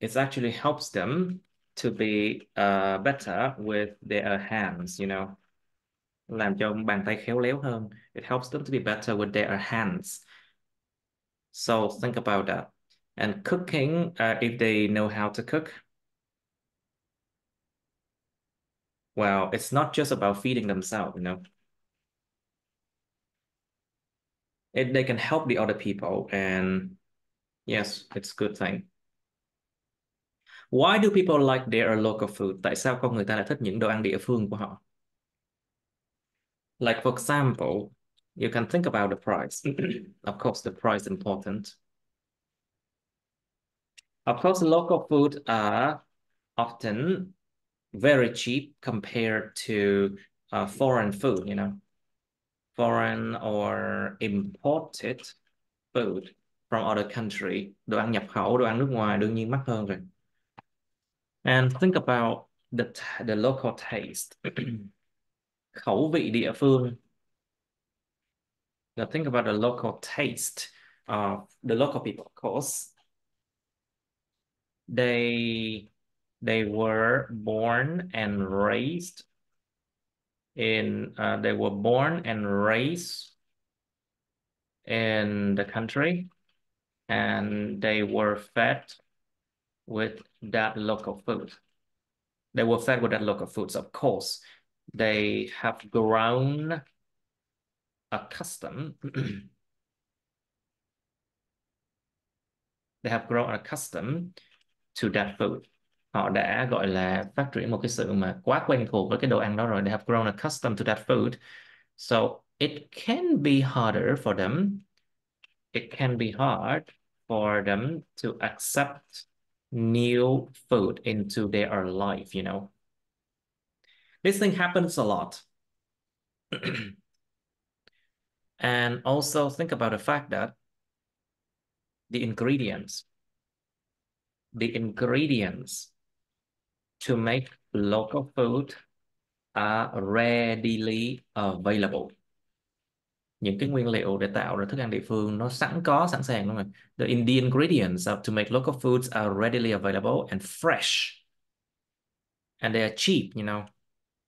it actually helps them to be better with their hands, you know. Làm cho bàn tay khéo léo hơn. It helps them to be better with their hands. So think about that. And cooking, if they know how to cook, well, it's not just about feeding themselves, you know. They can help the other people, and yes, it's a good thing. Why do people like their local food? Tại sao con người ta lại thích những đồ ăn địa phương của họ? Like for example, you can think about the price. Of course, the price is important. Of course, local food are often very cheap compared to foreign food, you know, foreign or imported food from other country. Đồ ăn nhập khẩu, đồ ăn nước ngoài đương nhiên mắc hơn rồi. And think about the local taste. Khẩu vị địa phương. Now think about the local taste of the local people, of course. They were born and raised they were born and raised in the country, and they were fed with that local food. They were fed with that local foods, of course. They have grown accustomed. They have grown accustomed to that food. Họ đã gọi là phát triển một cái sự mà quá quen thuộc với cái đồ ăn đó rồi. They have grown accustomed to that food. So it can be harder for them. It can be hard for them to accept new food into their life, you know. This thing happens a lot. And also think about the fact that the ingredients to make local food are readily available. Những cái nguyên liệu để tạo ra thức ăn địa phương nó sẵn sàng luôn rồi. The ingredients to make local foods are readily available and fresh. And they are cheap, you know.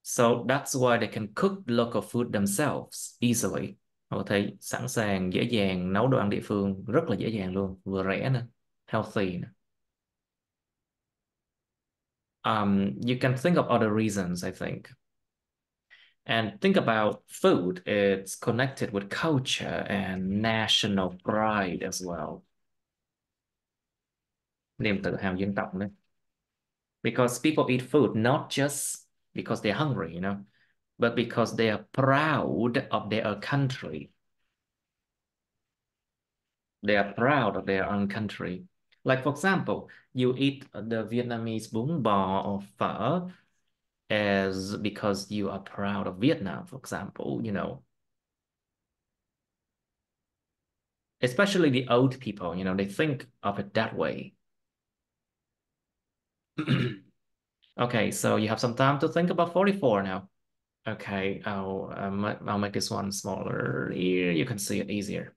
So that's why they can cook local food themselves easily. Họ có thể sẵn sàng, dễ dàng nấu đồ ăn địa phương rất là dễ dàng luôn, vừa rẻ nữa, healthy nữa. You can think of other reasons, I think. And think about food. It's connected with culture and national pride as well. Niềm tự hào dân tộc nữa. Because people eat food not just because they're hungry, you know, but because they are proud of their country. They are proud of their own country. Like, for example, you eat the Vietnamese bún bò or phở as because you are proud of Vietnam, for example, you know. Especially the old people, you know, they think of it that way. Okay, so you have some time to think about 44 now. Okay, I'll make this one smaller. Here you can see it easier.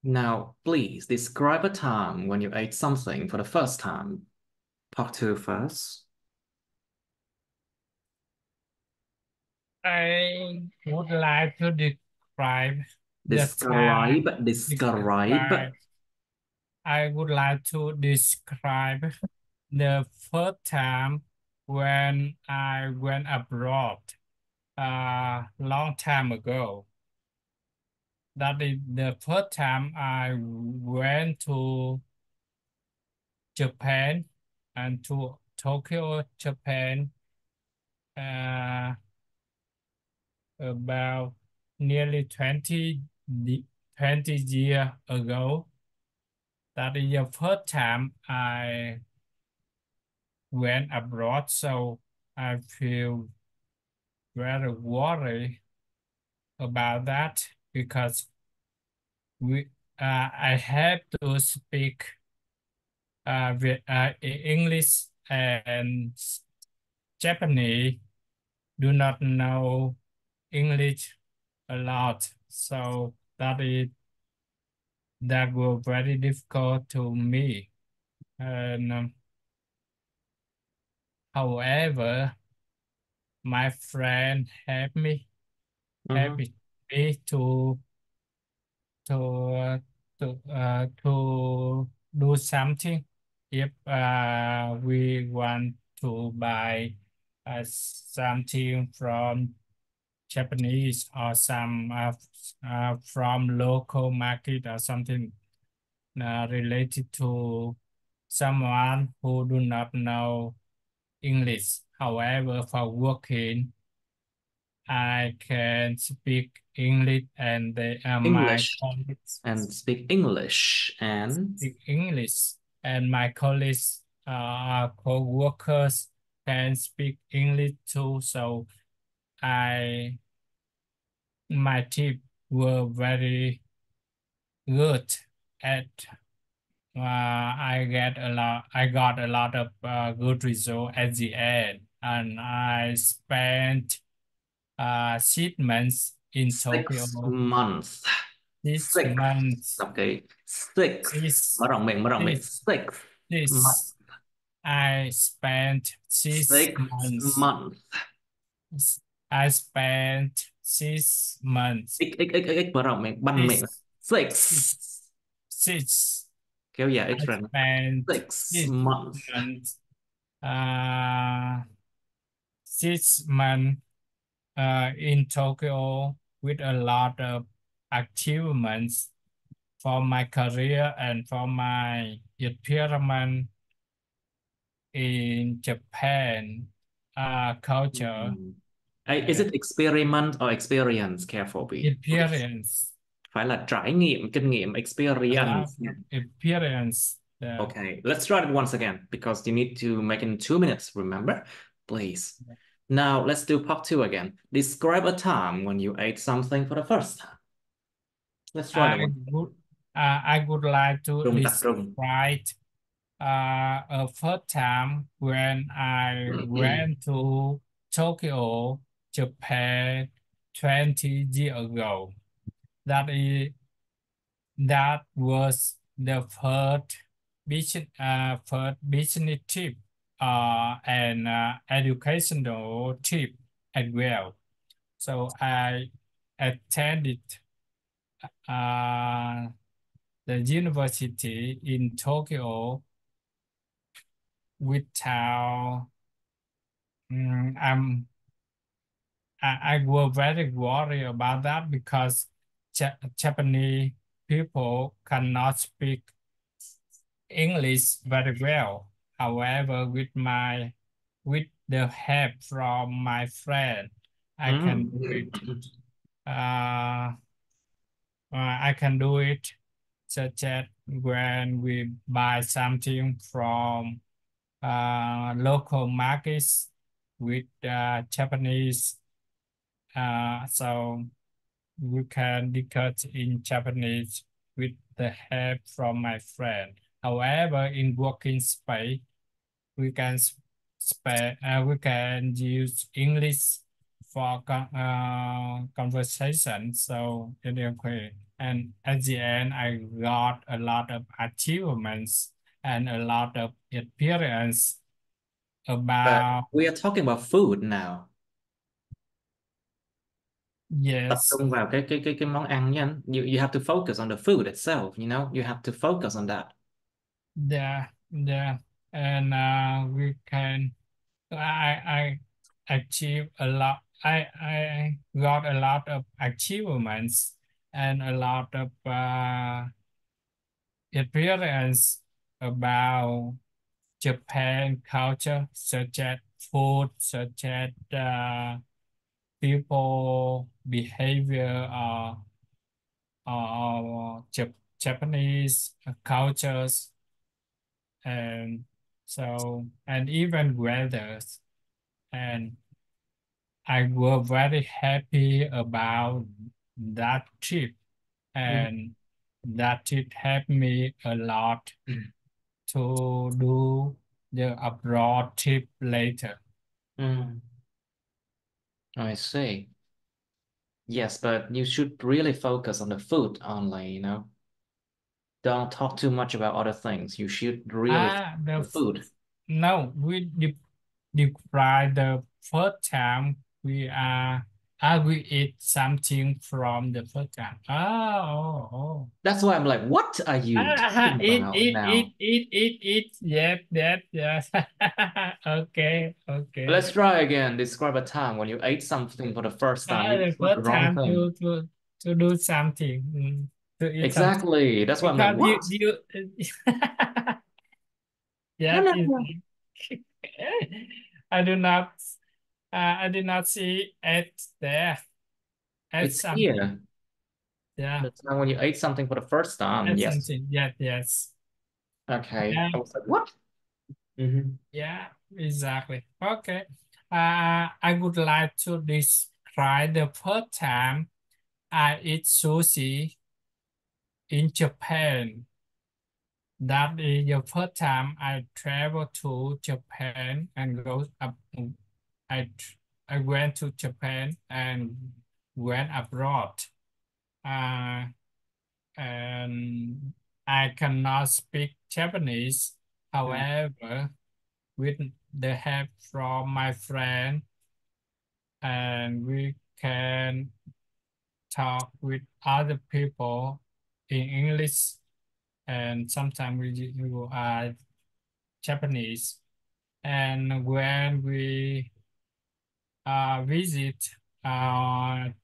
Now, please describe a time when you ate something for the first time. Part two first. I would like to describe the time. Describe. Describe. I would like to describe the first time when I went abroad a long time ago. That is the first time I went to Japan and to Tokyo, Japan, uh, about nearly 20 years ago. That is the first time I went abroad, so I feel very worried about that because we I have to speak English and Japanese. Do not know English a lot, so that was very difficult to me. And however, my friend helped Mhm. me to to do something. If we want to buy something from Japanese or some from local market or something related to someone who do not know English. However, for working, I can speak English and my English colleagues and speak English and speak English and my colleagues, co-workers can speak English too. So I, my team were very good at. I got a lot of good result at the end, and I spent 6 months in Tokyo. 6 months. Six. 6 months. Okay. Six. Six, Mở rộng miệng. six, 6 months. six. I spent six 6 months. months. I spent 6 months. Mở rộng miệng. Banh miệng. Six, Six. six, six. Kéo dài I extra. spent 6 months. 6 months. Uh, 6 months in Tokyo with a lot of achievements for my career and for my experiment in Japan culture. Hmm. Is uh, it experiment or experience? Careful, please. Experience, Phải là trải nghiệm, kinh nghiệm, a experience. lot of experience. Okay, let's try it once again because you need to make it in 2 minutes, remember? Please. Now let's do part two again. Describe a time when you ate something for the first time. Let's try that I one. would I would like to Rung. describe a first time when I went to Tokyo, Japan 20 years ago. That is that was the first business trip and educational trip as well. So I attended uh, the university in Tokyo without I was very worried about that because Japanese people cannot speak English very well. However, with the help from my friend, I can do it. Uh, I can do it such as when we buy something from local markets with Japanese, so we can discuss in Japanese with the help from my friend. However, in working space, we can we can use English for conversation. So it's okay. And at the end, I got a lot of achievements and a lot of experience But about, we are talking about food now. Tập yes, trung vào cái món ăn nha anh. You have to focus on the food itself, you know? You have to focus on that. yeah, and we can, I achieve a lot. I got a lot of achievements and a lot of experience about Japan culture, such as food, such as people behavior, Japanese cultures, and so and even weather. And I was very happy about that trip, Mm. and that trip helped me a lot to do the abroad trip later. Mm. I see. Yes, but you should really focus on the food only, you know? Don't talk too much about other things. You should really focus Ah, on the food. no, we describe the first time we are we eat something from the first time. Oh. That's why I'm like, what are you talking Eat, about eat, eat, now? eat, eat, eat. Yes, yes. Okay, okay. Let's try again. Describe a time when you ate something for the first time. You The did the first wrong time thing. to do something, to eat something Exactly. That's why I'm like, because what? you No, yes no, is no. I do not I did not see it there. Add It's something. here. Yeah, The time when you ate something for the first time. add Yes. something. Yes, yes. Okay. Yeah, I was like, what? Hmm. yeah, exactly. Okay. I would like to describe the first time I eat sushi in Japan. That is the first time I travel to Japan and go up. I I went to Japan and went abroad. Uh, and I cannot speak Japanese. However, with the help from my friend, and we can talk with other people in English, and sometimes we are Japanese. And when we visit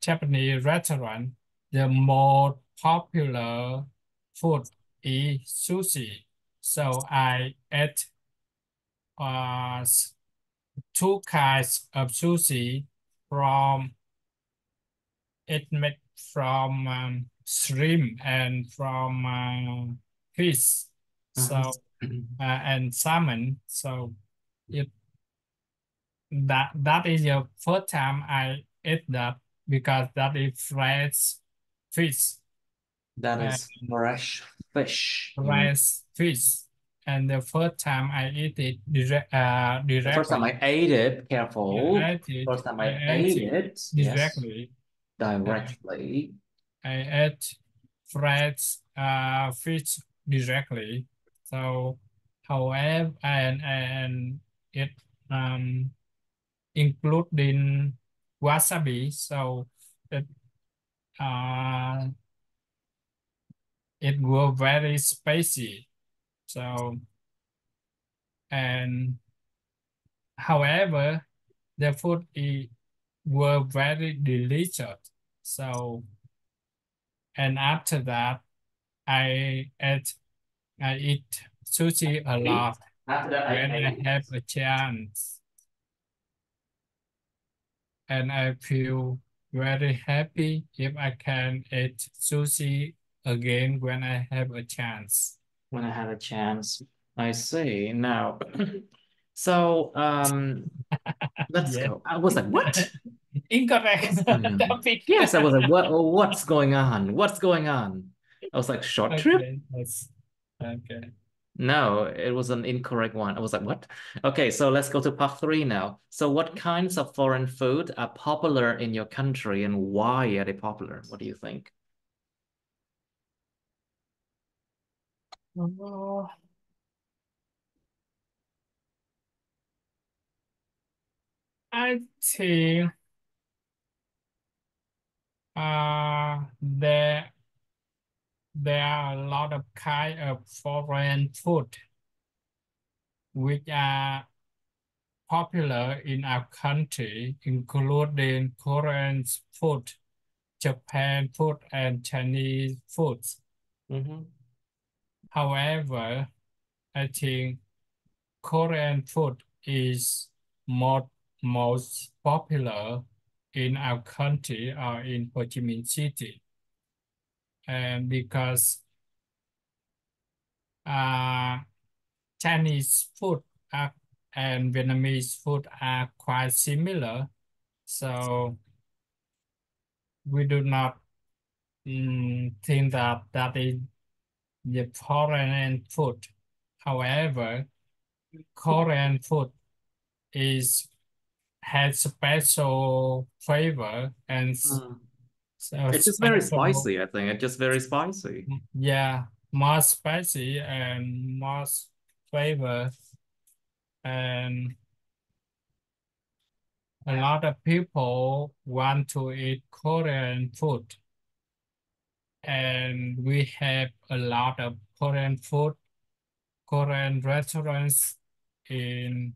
Japanese restaurant, the most popular food is sushi. So I ate uh, two kinds of sushi from it made from shrimp and from fish. So and salmon. So it that is the first time I ate that because that is fresh fish That and is fresh fish, you mean? fresh fish. And the first time I eat it The first time directly, I ate it, yeah, careful. First time I I ate ate it it, yes, directly. And directly. I ate fresh fish directly. So, however, and it um including wasabi. So it uh it was very spicy. So and however, the food were very delicious. So and after that, I ate I eat sushi a Ate. lot After that, I when I ate. have a chance, and I feel very happy if I can eat sushi again when I have a chance. When I had a chance. I see. Now, so let's Yes. go. I was like, what? Incorrect What's going on? topic. Yes, I was like, what's going on? What's going on? I was like, short trip? Okay, that's okay. No, it was an incorrect one. I was like, what? Okay, so let's go to part three now. So what kinds of foreign food are popular in your country and why are they popular? What do you think? Uh, I think there are a lot of kind of foreign food which are popular in our country, including Korean food, Japan food, and Chinese foods. Mm-hmm. However, I think Korean food is most popular in our country or in Ho Chi Minh City. And because uh, Chinese food are, and Vietnamese food are quite similar, so we do not think that that is the foreign food. However, Korean food is has special flavor and Mm. so It's just very special, spicy, I think. It's just very spicy. yeah, more spicy and more flavor. And a lot of people want to eat Korean food. And we have a lot of Korean food, Korean restaurants in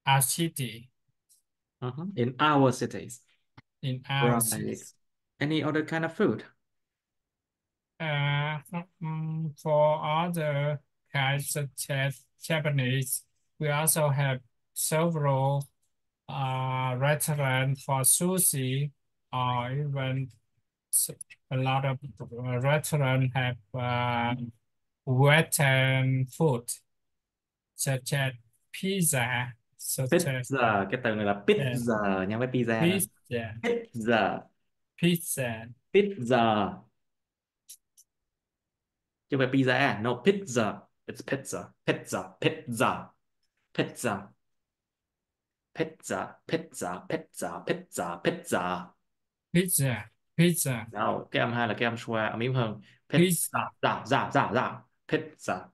our city, In our cities. in our city. Right. Any other kind of food? Uh, for other kinds such as Japanese, we also have several restaurants for sushi, or even s- a lot of restaurants have Western food such as pizza, such as Pizza, cái từ này là uh, pizza nha, không phải pizza đâu. pizza, Pizza, pizza, pizza. Chứ không phải pizza, no, pizza. It's pizza, pizza, pizza, pizza, pizza, pizza, pizza, pizza, pizza. pizza, pizza, No, cái âm hai là cái âm xoa, âm yếu hơn. Pizza, pizza, dạ, dạ, dạ, dạ. Pizza,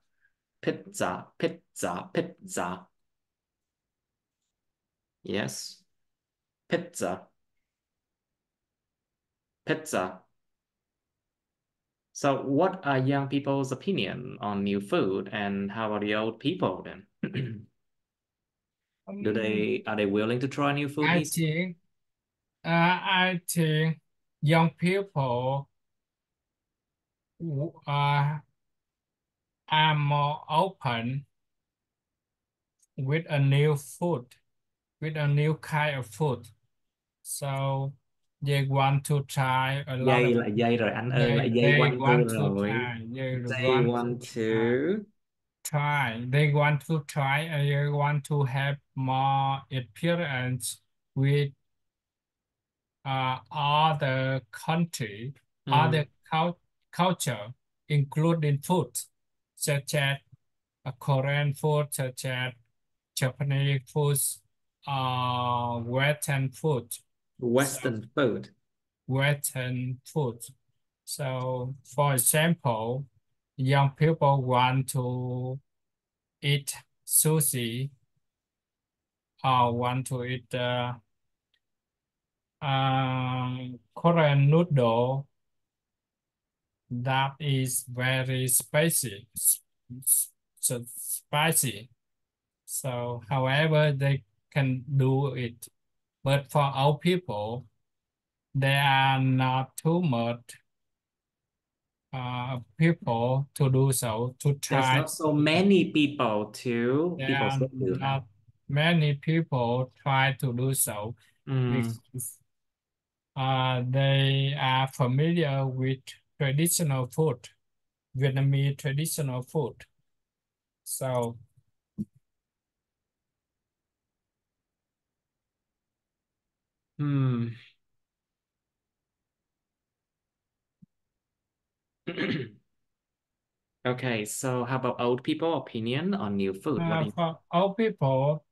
pizza, pizza, pizza. Yes, pizza, pizza. So, what are young people's opinion on new food, and how about the old people then? Do Um, they are they willing to try new food I easily? think I think young people are more open with a new food, with a new kind of food. So they want to try a lot Dây of. lại dây rồi, anh ơi, lại dây They one two want to rồi. try. They Dây want one uh, two. try. They want to try. And they want to have more experience with other country, Mm. other culture, including food, such as Korean food, such as Japanese food, Western food. So Western food. Western food. So, for example, young people want to eat sushi or want to eat Korean noodle that is very spicy, so spicy. So, however, they can do it. But for our people, they are not too much people to do so, to There's try. not so many people to There people are say được hả? not many people try to do so Mm. because they are familiar with traditional food, Vietnamese traditional food. So, Hmm. Okay, so how about old people opinion on new food? What do you for old people,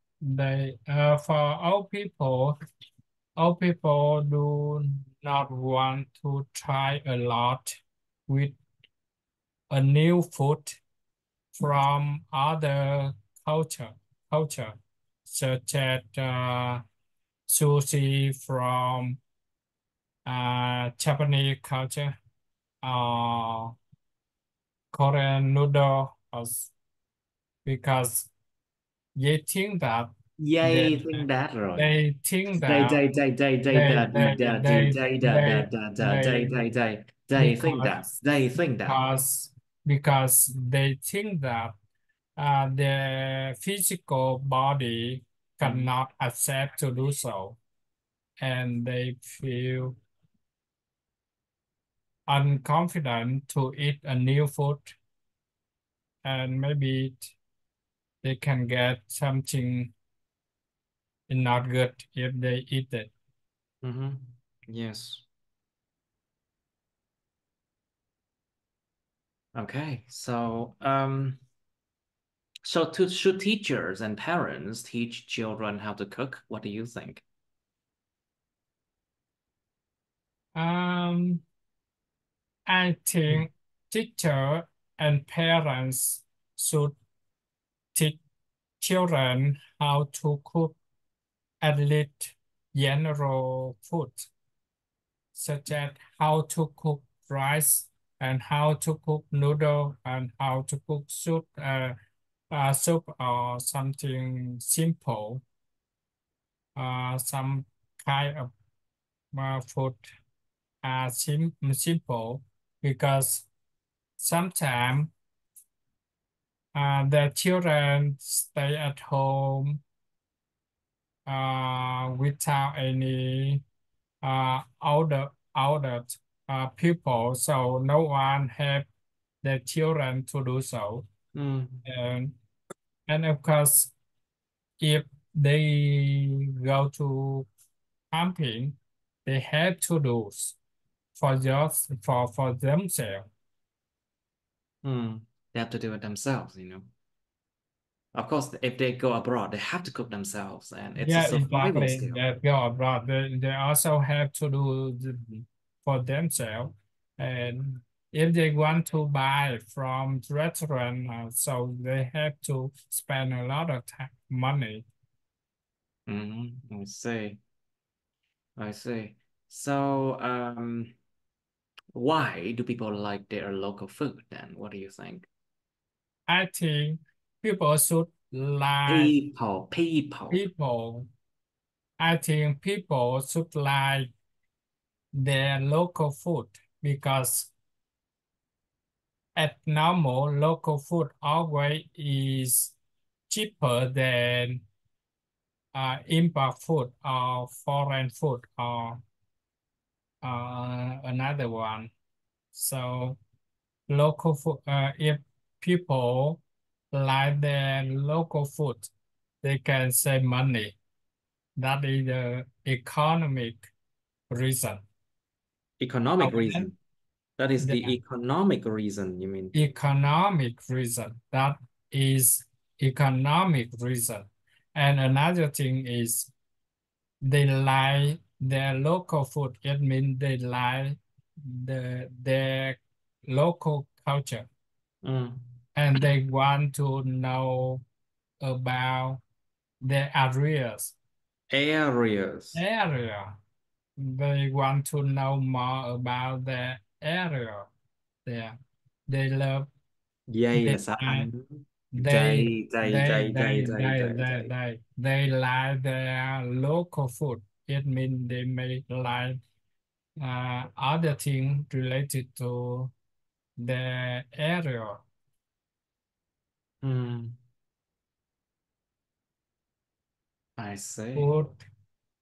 old people do not want to try a lot with a new food from other culture, culture such as sushi from Japanese culture, or Korean noodle, because they think that they Yay, think that rồi. they think Day, that day, day, day, day, they da, they dee, da, dee, they day, da, da, they da, da, day, they day, day. They think that. because They think that. because they think that their physical body Mhm. cannot accept to do so, and they feel unconfident to eat a new food, and maybe they can get something not good if they eat it. Mm-hmm. Yes. Okay. So should teachers and parents teach children how to cook? What do you think? Um, I think teacher and parents should teach children how to cook at least general food, such as how to cook rice and how to cook noodle and how to cook soup or something simple, some kind of food simple, because sometimes the children stay at home without any older people, so no one help the children to do so. Mm, And of course, if they go to camping, they have to do for just for themselves. mm. They have to do it themselves, you know. Of course, if they go abroad, they have to cook themselves, and it's a Yeah, survival exactly. skill. That go abroad, they also have to do for themselves. And if they want to buy from the restaurant, so they have to spend a lot of money. Mm-hmm. I see. I see. So, why do people like their local food then? What do you think? I think people should like People. people. I think people should like their local food, because at normal local food always is cheaper than import food or foreign food or another one. So local food, if people like their local food, they can save money. That is the economic reason. Economic However, reason. That is the the economic reason, you mean? economic reason, that is economic reason. And another thing is they like their local food. It means they like their local culture, Mm. and they want to know about their Areas. area. They want to know more about their area. There, they love. Dây They là sao like. anh? They Dây, dây, dây, dây, dây, dây, dây. they like their local food. It means they may like other things related to the area, Hmm, I see. food,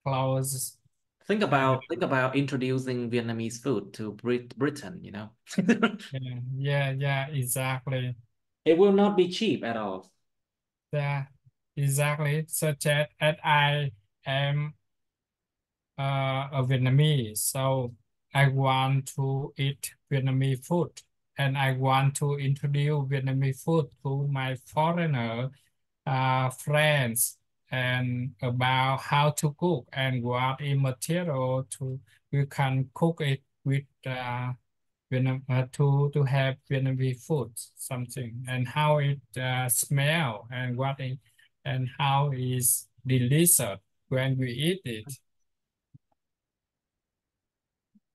clothes. Think about introducing Vietnamese food to Britain, you know. Yeah, exactly. It will not be cheap at all. Yeah, exactly. Such as I am a Vietnamese, so I want to eat Vietnamese food, and I want to introduce Vietnamese food to my foreigner friends, and about how to cook and what in material to we can cook it to have Vietnamese food something and how it smell and what it and how is delicious when we eat it.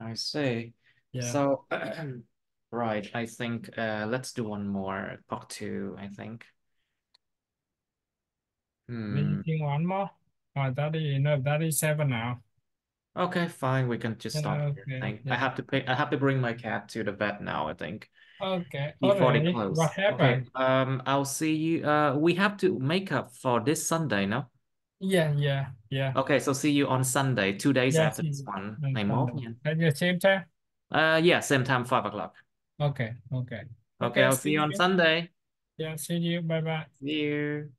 I see. Yeah. So, right, I think let's do one more, part two, I think. Hmm. Anything one more? Oh, that is no, that is seven now. Okay, fine. We can just stop here. I Okay. think I Yeah. have to pay. I have to bring my cat to the vet now, I think, Okay. before they Already. What close. Okay. happened? I'll see you. We have to make up for this Sunday, no? Yeah. Yeah. Yeah. Okay, so see you on Sunday, 2 days Yeah. after See this you one. on Ngày mốt Sunday. nha. At the same time. Yeah, same time, 5 o'clock. Okay. Okay. Okay, Okay. I'll see See you on you. Sunday. Yeah. See you. Bye bye. See you.